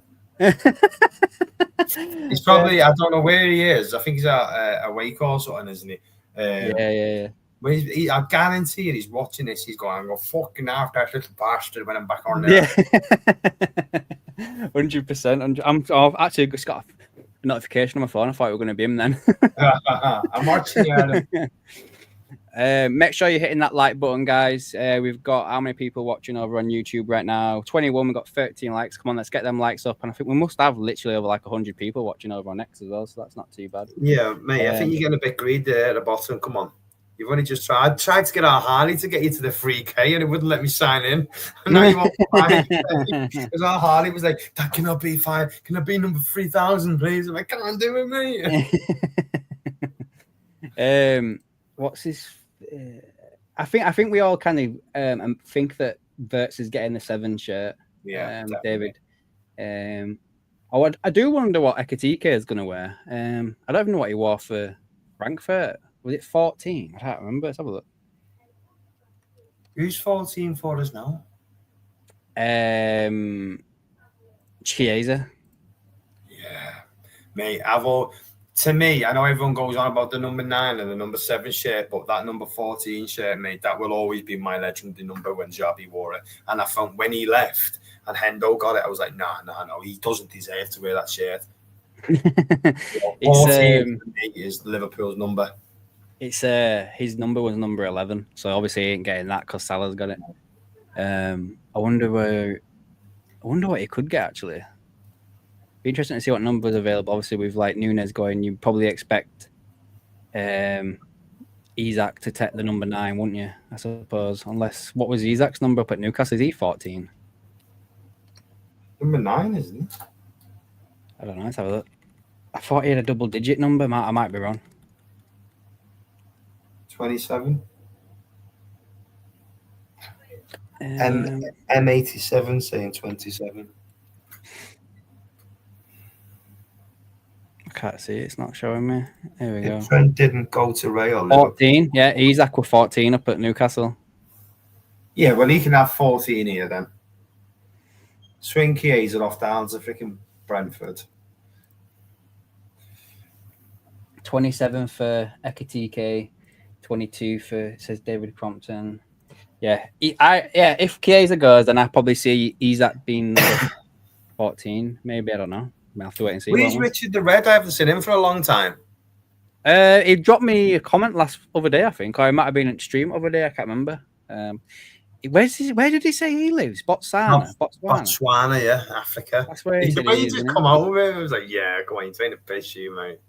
[SPEAKER 2] He's probably, I don't know where he is. I think he's at a Wake or something, isn't he?
[SPEAKER 1] Yeah.
[SPEAKER 2] But I guarantee it, he's watching this. He's going, "Go fucking after that little bastard when I'm back on there."
[SPEAKER 1] Yeah, 100%. I've actually just got a notification on my phone. I thought we were going to be him then.
[SPEAKER 2] I'm watching you.
[SPEAKER 1] Make sure you're hitting that like button, guys. We've got how many people watching over on YouTube right now? 21. We've got 13 likes. Come on, let's get them likes up. And I think we must have literally over like 100 people watching over on X as well. So that's not too bad.
[SPEAKER 2] Yeah, mate. I think you're getting a bit greedy there at the bottom. Come on. You've only just tried to get our Harley to get you to the 3K, and it wouldn't let me sign in. And now you want 5K. Because our Harley was like, "That cannot be 5. Can I be number 3,000, please?" I'm like, "Can't do it,
[SPEAKER 1] mate." What's his? I think we all kind of think that Verts is getting the 7 shirt.
[SPEAKER 2] Yeah,
[SPEAKER 1] David. I do wonder what Ekatike is going to wear. I don't even know what he wore for Frankfurt. Was it 14? I can't remember. Let's have a look.
[SPEAKER 2] Who's 14 for us now?
[SPEAKER 1] Chiesa.
[SPEAKER 2] Yeah, mate. To me, I know everyone goes on about the number 9 and the number 7 shirt, but that number 14 shirt, mate, that will always be my legendary number when Xabi wore it. And I found when he left and Hendo got it, I was like, no, he doesn't deserve to wear that shirt. 14 is Liverpool's number.
[SPEAKER 1] It's his number was number 11, so obviously he ain't getting that because Salah's got it. I wonder what he could get actually. Be interesting to see what numbers available. Obviously, with like Nunes going, you probably expect Isak to take the number 9, wouldn't you? I suppose, unless what was Isak's number up at Newcastle? Is he 14?
[SPEAKER 2] Number 9, isn't it?
[SPEAKER 1] I don't know. Let's have a look. I thought he had a double-digit number. I might be wrong.
[SPEAKER 2] 27. M87 saying 27.
[SPEAKER 1] I can't see it. It's not showing me. Here we go.
[SPEAKER 2] Trent didn't go to Real.
[SPEAKER 1] 14. Yeah, Isak with 14 up at Newcastle.
[SPEAKER 2] Yeah, well, he can have 14 here then. Swing Chiesa off down to freaking Brentford.
[SPEAKER 1] 27 for Ekatike. 22 for, says David Crompton. Yeah, if Chiesa goes, then I probably see Isak being 14. Maybe, I don't know. I'll have to wait and see.
[SPEAKER 2] Where's Richard the Red? I haven't seen him for a long time.
[SPEAKER 1] He dropped me a comment other day, I think. Or it might have been at stream other day. I can't remember. Where did he say he lives? Botswana.
[SPEAKER 2] Botswana, yeah, Africa.
[SPEAKER 1] That's where he
[SPEAKER 2] just come out with it. I was like, yeah, go on, you're trying to piss you,
[SPEAKER 1] mate.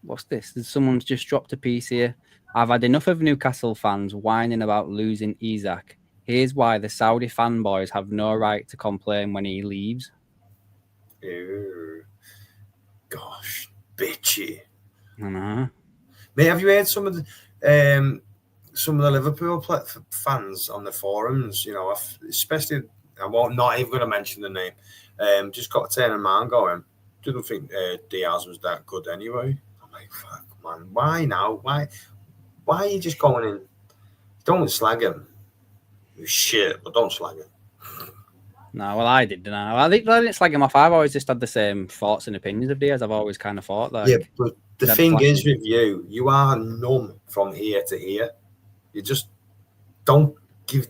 [SPEAKER 1] What's this? Someone's just dropped a piece here. I've had enough of Newcastle fans whining about losing Isak. Here's why the Saudi fanboys have no right to complain when he leaves.
[SPEAKER 2] Ew. Gosh, bitchy.
[SPEAKER 1] I know.
[SPEAKER 2] Mate, have you heard some of the Liverpool fans on the forums? You know, especially not even going to mention the name. Just got to turn them around going, didn't think Diaz was that good anyway. I'm like, fuck, man, why now? Why are you just going in? Don't slag him. Shit, but don't slag him.
[SPEAKER 1] No, well, I did, didn't I? I didn't slag him off. I've always just had the same thoughts and opinions of Diaz. I've always kind of thought that.
[SPEAKER 2] Yeah, but the thing is with you are numb from ear to ear. You just don't give.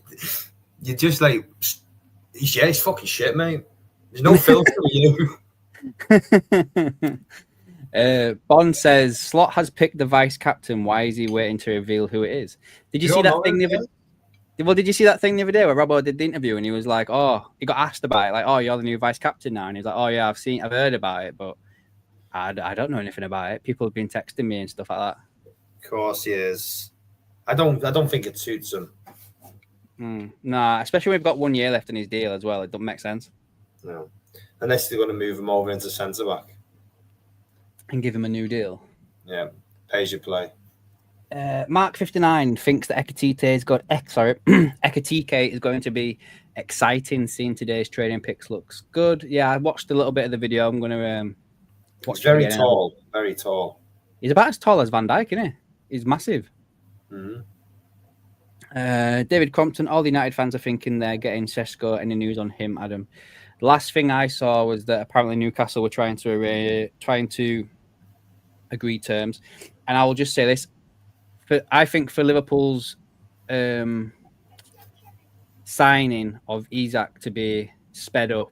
[SPEAKER 2] You just like, it's fucking shit, mate. There's no filter with you.
[SPEAKER 1] Bond says Slot has picked the vice captain. Why is he waiting to reveal who it is? Did you see that thing the other? Well, did you see that thing the other day where Robbo did the interview and he was like, "Oh, he got asked about it, like, oh, you're the new vice captain now," and he's like, "Oh yeah, I've heard about it, but I don't know anything about it. People have been texting me and stuff like that."
[SPEAKER 2] Of course, he is. I don't think it suits him.
[SPEAKER 1] Nah, especially when we've got 1 year left in his deal as well. It doesn't make sense.
[SPEAKER 2] No, unless they're going to move him over into centre back
[SPEAKER 1] and give him a new deal.
[SPEAKER 2] Yeah, pay as you play.
[SPEAKER 1] Mark 59 thinks that Ekatike is going to be exciting. Seeing today's trading picks looks good. Yeah, I watched a little bit of the video. I'm going to watch.
[SPEAKER 2] He's very tall. Very tall.
[SPEAKER 1] He's about as tall as Van Dijk, isn't he? He's massive.
[SPEAKER 2] Mm-hmm.
[SPEAKER 1] David Crompton, all the United fans are thinking they're getting Šeško. Any news on him, Adam? The last thing I saw was that apparently Newcastle were trying to agree terms. And I will just say this. I think for Liverpool's signing of Isak to be sped up,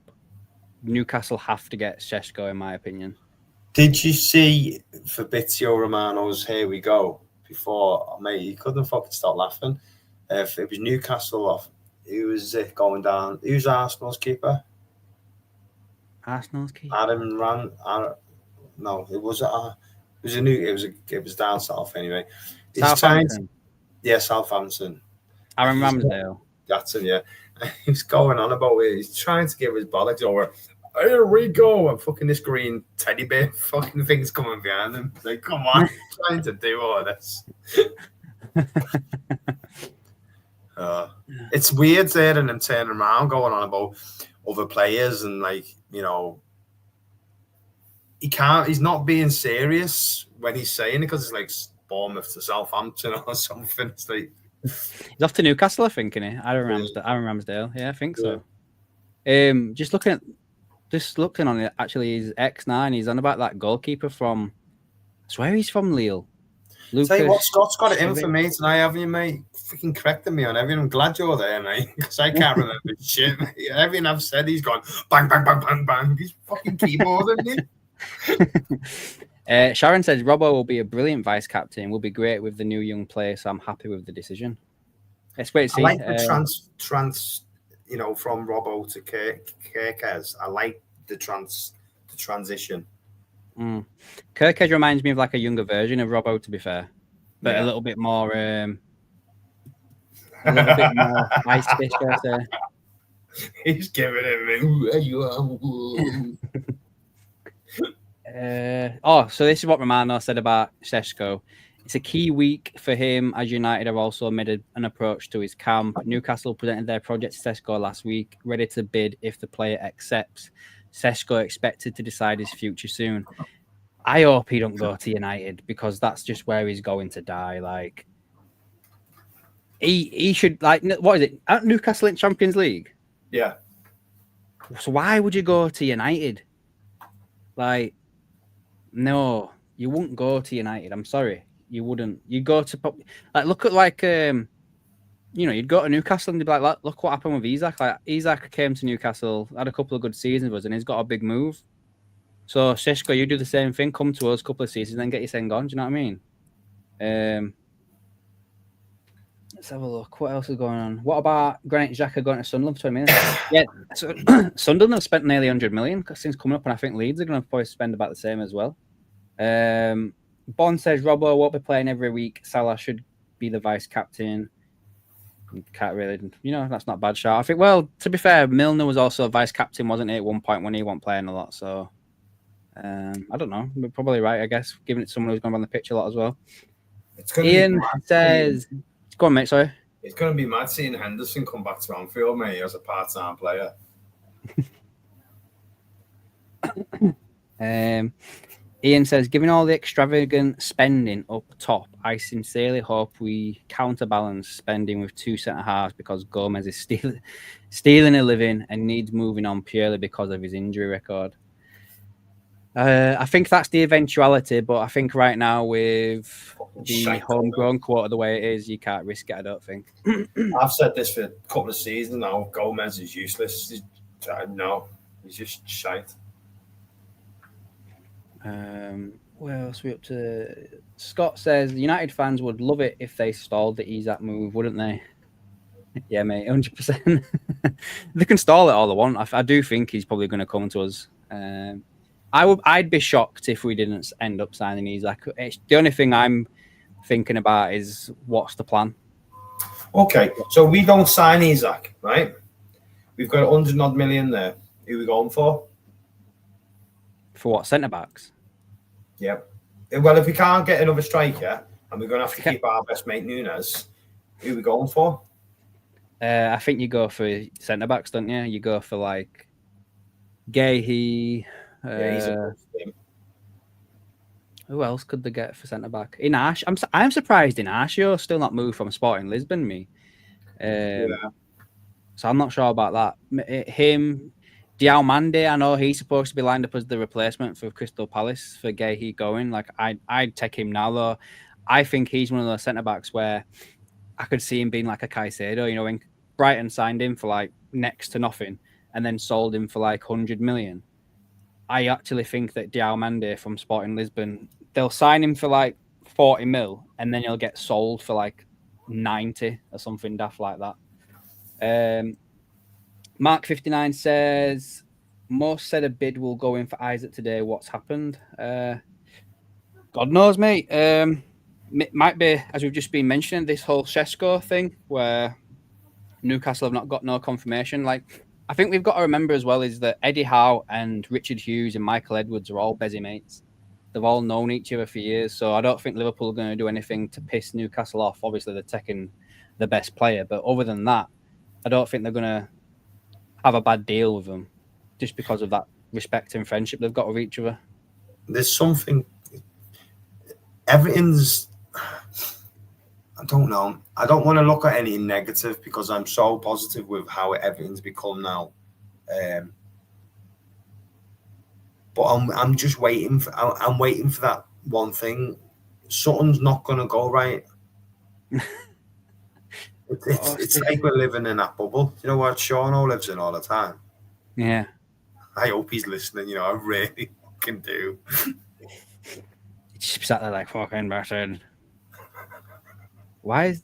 [SPEAKER 1] Newcastle have to get Šeško, in my opinion.
[SPEAKER 2] Did you see Fabrizio Romano's "Here We Go" before? Mate, you couldn't fucking stop laughing. It was Newcastle off. Who was going down? Who's Arsenal's keeper?
[SPEAKER 1] Arsenal's keeper?
[SPEAKER 2] Adam Ran. No, it was down south anyway.
[SPEAKER 1] Southampton.
[SPEAKER 2] Southampton.
[SPEAKER 1] Aaron Ramsdale.
[SPEAKER 2] That's it, yeah. He's going on about it. He's trying to give his bollocks over. Here we go. And fucking this green teddy bear fucking thing's coming behind him. Like, come on. Trying to do all this. It's weird hearing him turning around, going on about other players and, like, you know, he's not being serious when he's saying it because it's like Bournemouth to Southampton or something. It's like
[SPEAKER 1] he's off to Newcastle, I think, isn't he? Aaron Ramsdale. Yeah, I think so. Just looking on it, actually, he's X9. He's on about that goalkeeper from, I swear he's from Lille. Lucas.
[SPEAKER 2] Tell you what, Scott's got it in for me tonight, haven't you, mate? Freaking correcting me on everything. I'm glad you're there, mate, because I can't remember shit, mate. Everything I've said, he's gone bang, bang, bang, bang, bang. He's fucking keyboarding me.
[SPEAKER 1] Sharon says Robbo will be a brilliant vice captain. Will be great with the new young player, so I'm happy with the decision. Let's wait and see.
[SPEAKER 2] I like the you know, from Robbo to Kerkez. I like the transition.
[SPEAKER 1] Kerkez reminds me of like a younger version of Robbo, to be fair, but a little bit more ice fish.
[SPEAKER 2] He's giving it me. Where you
[SPEAKER 1] are? So this is what Romano said about Šeško. It's a key week for him, as United have also made an approach to his camp. Newcastle presented their project to Šeško last week, ready to bid if the player accepts. Šeško expected to decide his future soon. I hope he don't go to United because that's just where he's going to die. Like he should, like, what is it? At Newcastle in Champions League?
[SPEAKER 2] Yeah.
[SPEAKER 1] So why would you go to United? Like, no, you wouldn't go to United. I'm sorry. You wouldn't. You go to, like, look at, like, you know, you'd go to Newcastle and you'd be like, look what happened with Isak. Like, Isak came to Newcastle, had a couple of good seasons, and he's got a big move. So, Šeško, you do the same thing. Come to us a couple of seasons, then get your thing gone. Do you know what I mean? Let's have a look. What else is going on? What about Granit Xhaka going to Sunderland for 20 minutes? Yeah, so Sunderland have spent nearly 100 million since coming up, and I think Leeds are going to probably spend about the same as well. Bond says Robbo won't be playing every week. Salah should be the vice captain. Can't really, you know, that's not a bad shot. I think, well, to be fair, Milner was also a vice captain, wasn't he, at one point when he wasn't playing a lot? So, I don't know. We're probably right, I guess, giving it to someone who's going to run the pitch a lot as well. Ian says, go on, mate, sorry.
[SPEAKER 2] It's going to be mad seeing Henderson come back to Anfield, mate, as a part-time player.
[SPEAKER 1] Ian says, given all the extravagant spending up top, I sincerely hope we counterbalance spending with two centre-halves because Gomez is stealing a living and needs moving on purely because of his injury record. I think that's the eventuality, but I think right now with the homegrown quota the way it is, you can't risk it, I don't think.
[SPEAKER 2] I've said this for a couple of seasons now. Gomez is useless. He's just shite.
[SPEAKER 1] Where else are we up to? Scott says the United fans would love it if they stalled the Isak move, wouldn't they? Yeah, mate, 100%. They can stall it all they want. I do think he's probably going to come to us. I'd be shocked if we didn't end up signing Isak. The only thing I'm thinking about is what's the plan.
[SPEAKER 2] Okay, so we don't sign Isak, right? We've got 100 odd million there. Who are we going for?
[SPEAKER 1] For what, centre backs?
[SPEAKER 2] Yep. Well, if we can't get another striker and we're going to have to keep our best mate Nunes, who are we going for?
[SPEAKER 1] I think you go for centre backs, don't you? You go for like Gahey.
[SPEAKER 2] Yeah, he's a good team.
[SPEAKER 1] Who else could they get for centre back? Inacio. I'm surprised Inacio still not moved from Sporting Lisbon.
[SPEAKER 2] Yeah.
[SPEAKER 1] So I'm not sure about that. Him, Diomande. I know he's supposed to be lined up as the replacement for Crystal Palace for Gahey going. Like I'd take him now though. I think he's one of those centre backs where I could see him being like a Caicedo. You know, when Brighton signed him for like next to nothing and then sold him for like 100 million. I actually think that Diomande from Sporting Lisbon, they'll sign him for like 40 mil and then he'll get sold for like 90 or something daft like that. Mark 59 says, most said a bid will go in for Isak today. What's happened? God knows, mate. It might be, as we've just been mentioning, this whole Šeško thing where Newcastle have not got no confirmation. Like, I think we've got to remember as well is that Eddie Howe and Richard Hughes and Michael Edwards are all busy mates. They've all known each other for years. So I don't think Liverpool are going to do anything to piss Newcastle off. Obviously, they're taking the best player. But other than that, I don't think they're going to have a bad deal with them just because of that respect and friendship they've got with each other.
[SPEAKER 2] There's something... Everything's... I don't know. I don't want to look at any negative because I'm so positive with how everything's become now. But I'm just waiting for. I'm waiting for that one thing. Something's not gonna go right. It's like we're living in that bubble. You know what Sean lives in all the time.
[SPEAKER 1] Yeah.
[SPEAKER 2] I hope he's listening. You know, I really fucking do.
[SPEAKER 1] Just sat there like fucking bastard. Why is...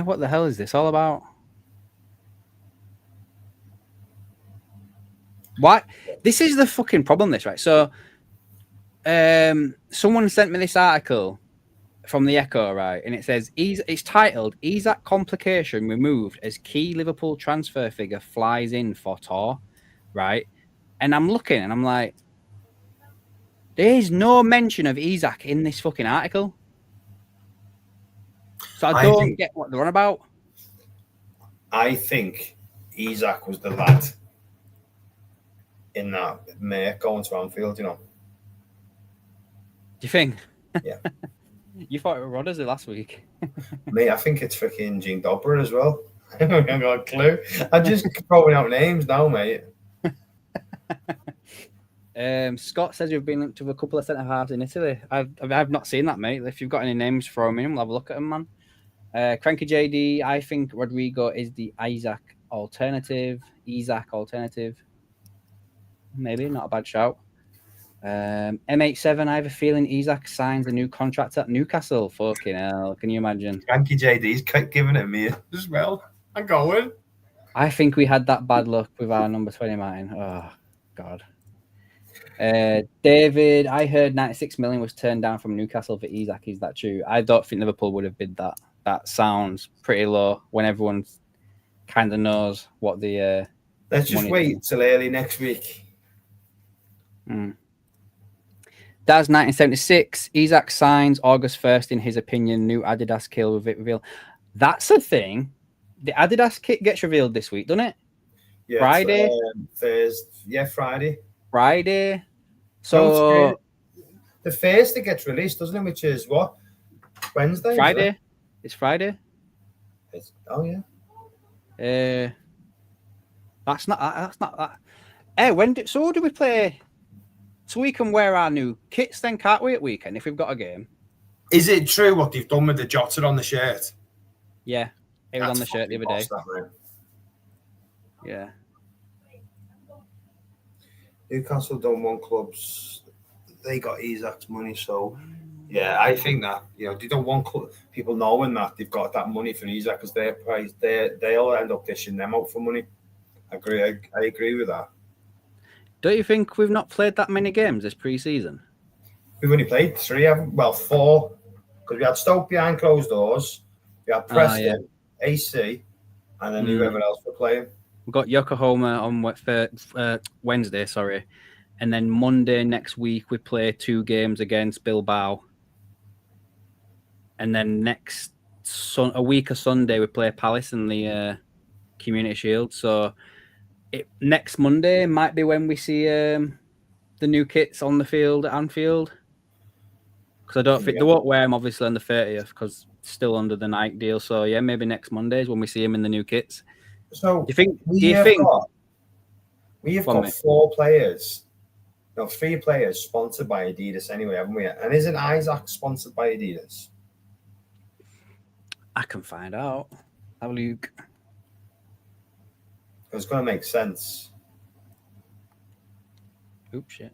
[SPEAKER 1] what the hell is this all about? What? This is the fucking problem, this, right? So, someone sent me this article from the Echo, right? And it says, it's titled, Isak Complication Removed as Key Liverpool Transfer Figure Flies in for Tour, right? And I'm looking and I'm like, there's no mention of Isak in this fucking article. So I don't get what they're on about.
[SPEAKER 2] I think Isak was the lad in that mate going to Anfield, you know.
[SPEAKER 1] Do you think?
[SPEAKER 2] Yeah.
[SPEAKER 1] You thought it was Rodgers last week.
[SPEAKER 2] Mate, I think it's freaking Gene Dobber as well. I haven't got a clue. I'm just throwing out names now, mate.
[SPEAKER 1] Scott says you've been linked to a couple of centre halves in Italy. I've not seen that, mate. If you've got any names, throw them in. We'll have a look at them, man. Cranky JD, I think Rodrigo is the Isak alternative. Maybe, not a bad shout. M87, I have a feeling Isak signs a new contract at Newcastle. Fucking hell, can you imagine?
[SPEAKER 2] Cranky JD's giving it me as well. I'm going.
[SPEAKER 1] I think we had that bad luck with our number 20, Martin. Oh, God. David, I heard 96 million was turned down from Newcastle for Isak. Is that true? I don't think Liverpool would have bid that. That sounds pretty low when everyone kind of knows what the...
[SPEAKER 2] Let's just wait till early next week.
[SPEAKER 1] That's 1976. Isak signs August 1st, in his opinion. New Adidas kit with it revealed. That's the thing. The Adidas kit gets revealed this week, doesn't it?
[SPEAKER 2] Yeah,
[SPEAKER 1] Friday?
[SPEAKER 2] Thursday. Yeah, Friday.
[SPEAKER 1] Friday. So
[SPEAKER 2] the first it gets released, doesn't it? Which is what? Wednesday?
[SPEAKER 1] Friday. It's Friday.
[SPEAKER 2] Oh yeah.
[SPEAKER 1] That's not that. Hey, so do we play? So we can wear our new kits then, can't we, at weekend if we've got a game?
[SPEAKER 2] Is it true what they've done with the Jota on the shirt?
[SPEAKER 1] Yeah, it was on the shirt the other day.
[SPEAKER 2] Yeah. Newcastle don't want clubs they got Isak's money. So yeah, I think that they don't want people knowing that they've got that money for Isak because their price they'll end up dishing them out for money. I agree. I agree with that.
[SPEAKER 1] Don't you think we've not played that many games this pre-season?
[SPEAKER 2] We've only played 3, haven't we? Well, 4, because we had Stoke behind closed doors, we had Preston, AC, and then whoever else we're playing.
[SPEAKER 1] We've got Yokohama on Wednesday, sorry. And then Monday next week, we play 2 games against Bilbao. And then a week of Sunday, we play Palace in the Community Shield. So next Monday might be when we see the new kits on the field at Anfield. Because I don't think they won't wear them, obviously, on the 30th because it's still under the Nike deal. So, yeah, maybe next Monday is when we see him in the new kits.
[SPEAKER 2] So,
[SPEAKER 1] do you think
[SPEAKER 2] we have got 4 players, 3 players sponsored by Adidas anyway, haven't we? And isn't Isak sponsored by Adidas?
[SPEAKER 1] I can find out. Have a look.
[SPEAKER 2] It's going to make sense.
[SPEAKER 1] Oops, shit.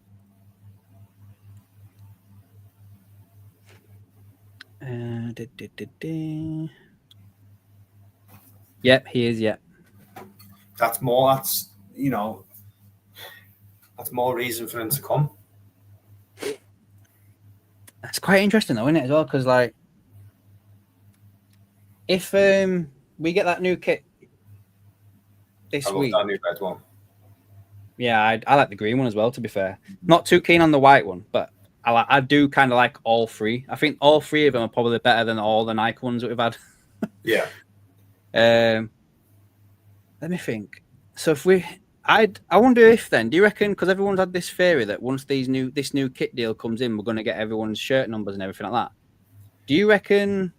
[SPEAKER 1] Yep, he is. Yep.
[SPEAKER 2] That's more reason for him to come.
[SPEAKER 1] That's quite interesting, though, isn't it? As well, because if we get that new kit this week,
[SPEAKER 2] that new red one.
[SPEAKER 1] Yeah, I like the green one as well. To be fair, not too keen on the white one, but I do kind of like all 3. I think all 3 of them are probably better than all the Nike ones that we've had.
[SPEAKER 2] Yeah.
[SPEAKER 1] Let me think. So I wonder if then, do you reckon, because everyone's had this theory that once this new kit deal comes in, we're going to get everyone's shirt numbers and everything like that. Do you reckon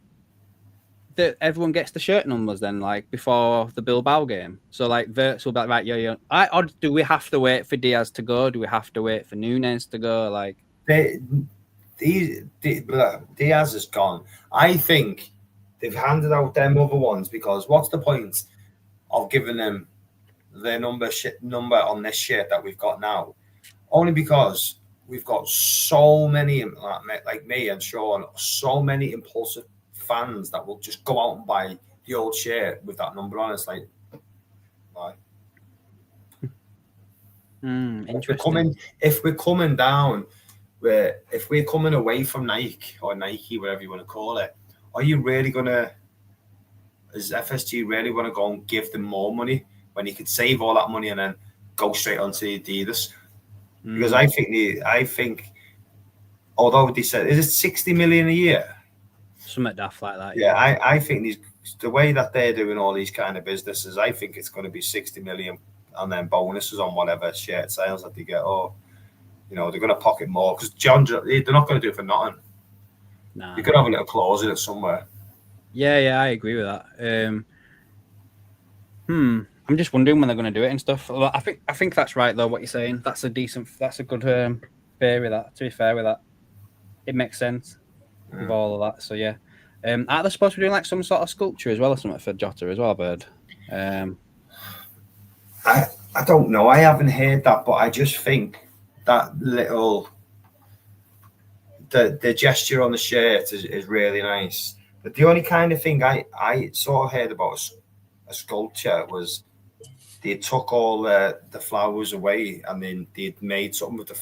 [SPEAKER 1] that everyone gets the shirt numbers then, like before the Bilbao game? So like Verts will be like, right, yeah. Or do we have to wait for Diaz to go? Do we have to wait for Nunes to go? Like
[SPEAKER 2] Diaz is gone. I think they've handed out them other ones because what's the point of giving them their number on this shirt that we've got now? Only because we've got so many, like me and Sean, so many impulsive fans that will just go out and buy the old shirt with that number on. It's like, why?
[SPEAKER 1] Interesting.
[SPEAKER 2] If we're coming down, if we're coming away from Nike or Nike, whatever you want to call it, are you really gonna? Is FSG really want to go and give them more money when you could save all that money and then go straight onto Adidas? Because I think, although they said, is it 60 million a year?
[SPEAKER 1] Something daft like that.
[SPEAKER 2] Yeah, I think the way that they're doing all these kind of businesses, I think it's going to be 60 million and then bonuses on whatever shirt sales that they get. Or, they're going to pocket more because they're not going to do it for nothing.
[SPEAKER 1] Nah.
[SPEAKER 2] You could have a little clause in it somewhere. Yeah,
[SPEAKER 1] I agree with that. I'm just wondering when they're going to do it and stuff. I think that's right though. What you're saying, that's a good theory. That, to be fair with that, it makes sense with all of that. So yeah, are they supposed to be doing like some sort of sculpture as well or something for Jota as well, Bird?
[SPEAKER 2] I don't know. I haven't heard that, but I just think that little the gesture on the shirt is really nice. But the only kind of thing I sort of heard about a sculpture was they took all the flowers away and then they'd made something with the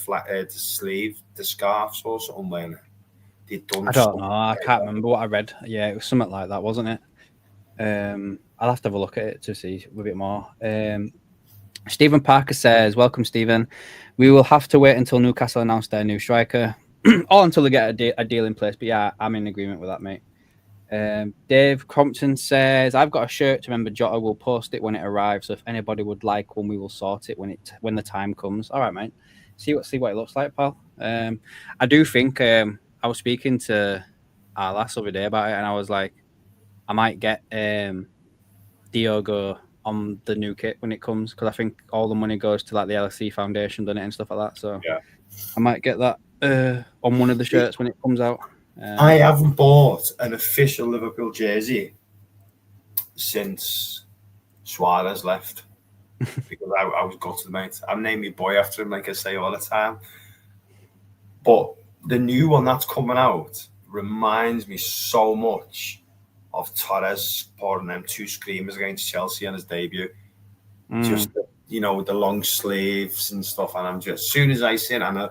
[SPEAKER 2] sleeve, the scarves or something. They'd done.
[SPEAKER 1] I don't know. I can't remember what I read. Yeah, it was something like that, wasn't it? I'll have to have a look at it to see a bit more. Stephen Parker says, "Welcome, Stephen. We will have to wait until Newcastle announce their new striker, or until they get a deal in place." But yeah, I'm in agreement with that, mate. Dave Crompton says, "I've got a shirt to remember Jota. We'll post it when it arrives. So if anybody would like one, we will sort it when the time comes." All right, mate. See what it looks like, pal. I do think I was speaking to our last other day about it, and I was like, I might get Diogo on the new kit when it comes because I think all the money goes to like the LSC Foundation, doesn't it, and stuff like that. So yeah, I might get that on one of the shirts when it comes out.
[SPEAKER 2] I haven't bought an official Liverpool jersey since Suarez left because I was gutted, mate. I'm naming my boy after him, like I say all the time. But the new one that's coming out reminds me so much of Torres pouring them 2 screamers against Chelsea on his debut. Just, you know, with the long sleeves and stuff. And I'm just, as soon as I see it, and I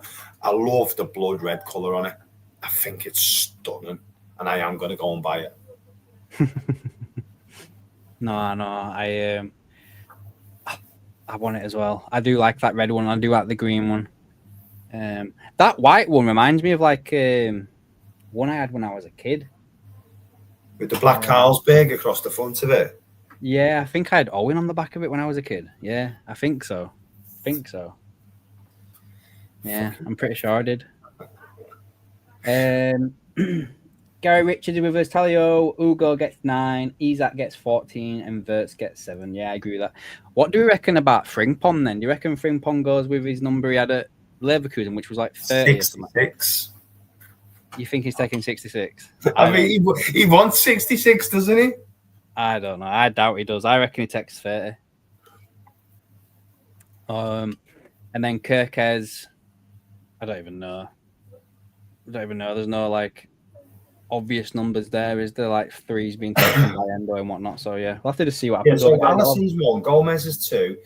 [SPEAKER 2] love the blood red colour on it. I think it's stunning. And I am going to go and buy it.
[SPEAKER 1] No, I want it as well. I do like that red one. I do like the green one. That white one reminds me of like one I had when I was a kid.
[SPEAKER 2] With the black Carlsberg across the front of it.
[SPEAKER 1] Yeah, I think I had Owen on the back of it when I was a kid. Yeah, I think so. Yeah, I'm pretty sure I did. Gary Richards with us. Talio, Ugo gets 9, Isak gets 14, and Wirtz gets 7. Yeah, I agree with that. What do we reckon about Frimpong then? Do you reckon Frimpong goes with his number he had at Leverkusen, which was like 30 or something?
[SPEAKER 2] 66.
[SPEAKER 1] You think he's taking 66?
[SPEAKER 2] I mean, he wants 66, doesn't he?
[SPEAKER 1] I don't know. I doubt he does. I reckon he takes 30. And then Kirkez, I don't even know. There's no like obvious numbers there. Is there like 3's being taken by Endo and whatnot? So yeah, we'll have to just see what happens.
[SPEAKER 2] Yeah, so Alisson's 1, Gomez is 2.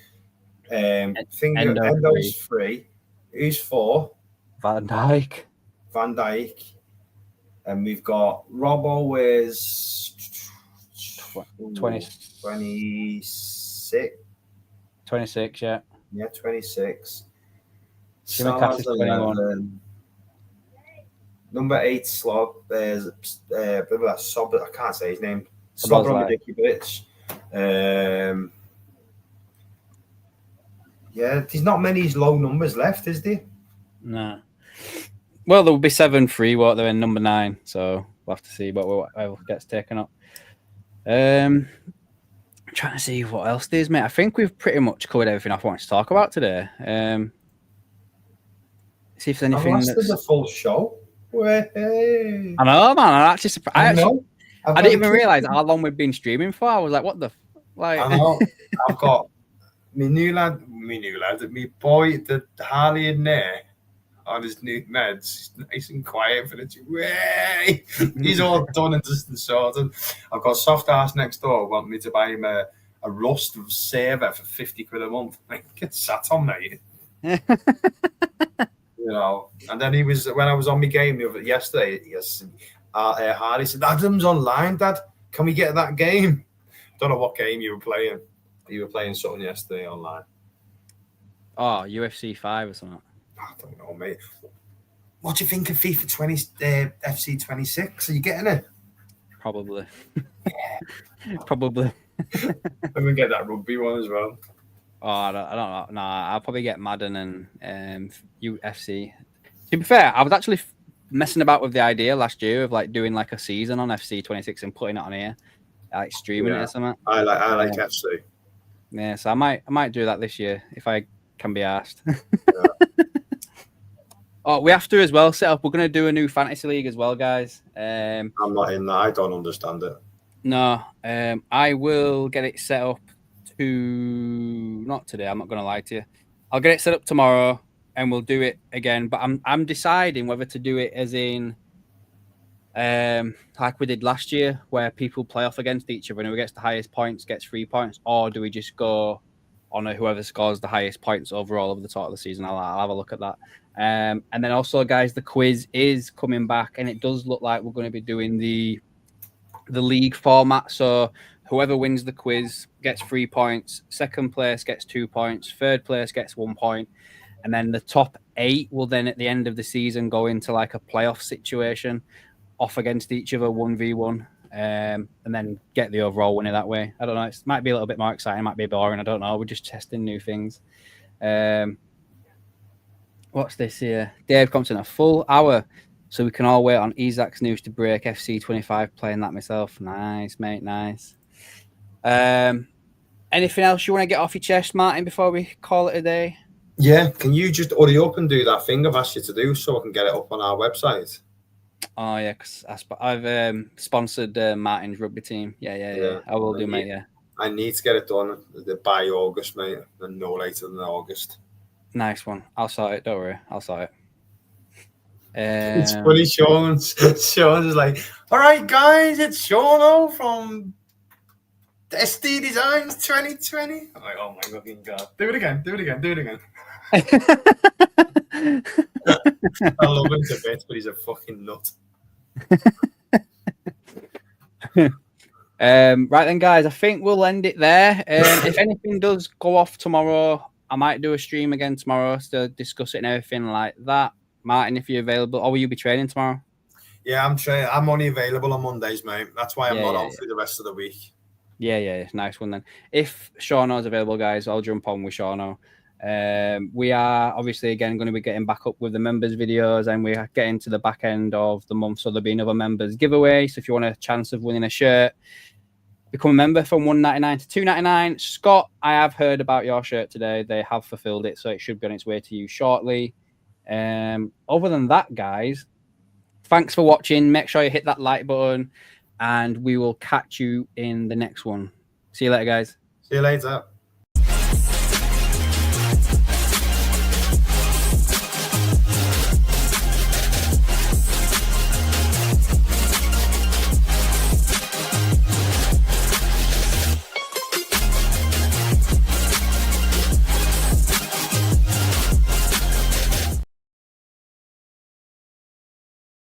[SPEAKER 2] Endo's 3. Who's 4?
[SPEAKER 1] Van Dijk.
[SPEAKER 2] And we've got Robbo is
[SPEAKER 1] 26. 26, yeah.
[SPEAKER 2] Yeah, 26.
[SPEAKER 1] Salah's 21.
[SPEAKER 2] Number 8 slot is I can't say his name.
[SPEAKER 1] Szoboszlai.
[SPEAKER 2] Yeah, there's not many low numbers left, is there?
[SPEAKER 1] No. Well, there will be 7-3, won't there, in number 9. So we'll have to see what gets taken up. I'm trying to see what else there is, mate. I think we've pretty much covered everything I wanted to talk about today. See if there's anything that's
[SPEAKER 2] the full show.
[SPEAKER 1] I know, man. I'm actually surprised. I didn't even realize how long we've been streaming for. I was like, what the like?
[SPEAKER 2] I know. I've got my new lad, my boy, the Harley in there on his new meds. He's nice and quiet for the way. He's all done and dusted sorted. I've got soft ass next door want me to buy him a Rust saver for 50 quid a month. Get sat on, mate. You know, and then when I was on my game yesterday, Harley said, Adam's online, Dad. Can we get that game? Don't know what game you were playing. You were playing something yesterday online.
[SPEAKER 1] Oh, UFC 5 or something.
[SPEAKER 2] I don't know, mate. What do you think of FIFA 20, FC 26? Are you getting it?
[SPEAKER 1] Probably. Probably.
[SPEAKER 2] I'm going to get that rugby one as well.
[SPEAKER 1] Oh, I don't know. No, I'll probably get Madden and UFC. To be fair, I was actually messing about with the idea last year of like doing like a season on FC 26 and putting it on here, like streaming it or something.
[SPEAKER 2] I like FC.
[SPEAKER 1] Yeah, so I might do that this year if I can be asked. Oh, we have to as well set up. We're going to do a new fantasy league as well, guys.
[SPEAKER 2] I'm not in that. I don't understand it.
[SPEAKER 1] No, I will get it set up not today. I'm not going to lie to you. I'll get it set up tomorrow and we'll do it again. But I'm deciding whether to do it as in like we did last year, where people play off against each other and whoever gets the highest points gets 3 points, or do we just go on whoever scores the highest points overall over the top of the season? I'll have a look at that. And then also, guys, the quiz is coming back, and it does look like we're going to be doing the league format. So whoever wins the quiz gets 3 points. Second place gets 2 points. Third place gets 1 point. And then the top 8 will then at the end of the season go into like a playoff situation off against each other 1v1, and then get the overall winner that way. I don't know. It might be a little bit more exciting. It might be boring. I don't know. We're just testing new things. What's this here? Dave comes in a full hour, so we can all wait on Isak's news to break. FC 25 playing that myself. Nice, mate. Nice. Anything else you want to get off your chest, Martin, before we call it a day?
[SPEAKER 2] Yeah. Can you just hurry up and do that thing I've asked you to do so I can get it up on our website?
[SPEAKER 1] Oh, yeah, because I've sponsored Martin's rugby team. Yeah. I will do, mate, yeah.
[SPEAKER 2] I need to get it done by August, mate, and no later than August.
[SPEAKER 1] Nice one. I'll sort it. Don't worry. I'll sort it.
[SPEAKER 2] It's funny, Sean's like, all right, guys, it's Seano from SD Designs 2020. I'm like, oh my fucking God. Do it again. I love him to bits, but he's a fucking nut.
[SPEAKER 1] Right then, guys, I think we'll end it there. If anything does go off tomorrow, I might do a stream again tomorrow to discuss it and everything like that. Martin, if you're available, or will you be training tomorrow?
[SPEAKER 2] Yeah, I'm only available on Mondays, mate. That's why I'm not on through the rest of the week.
[SPEAKER 1] Yeah, nice one then. If Seano's available, guys, I'll jump on with Seano. We are obviously again going to be getting back up with the members videos, and we are getting to the back end of the month, so there'll be another members giveaway. So if you want a chance of winning a shirt, become a member from $1.99 to $2.99. Scott, I have heard about your shirt today. They have fulfilled it, so it should be on its way to you shortly. Other than that, guys, thanks for watching. Make sure you hit that like button, and we will catch you in the next one. See you later, guys.
[SPEAKER 2] See you later.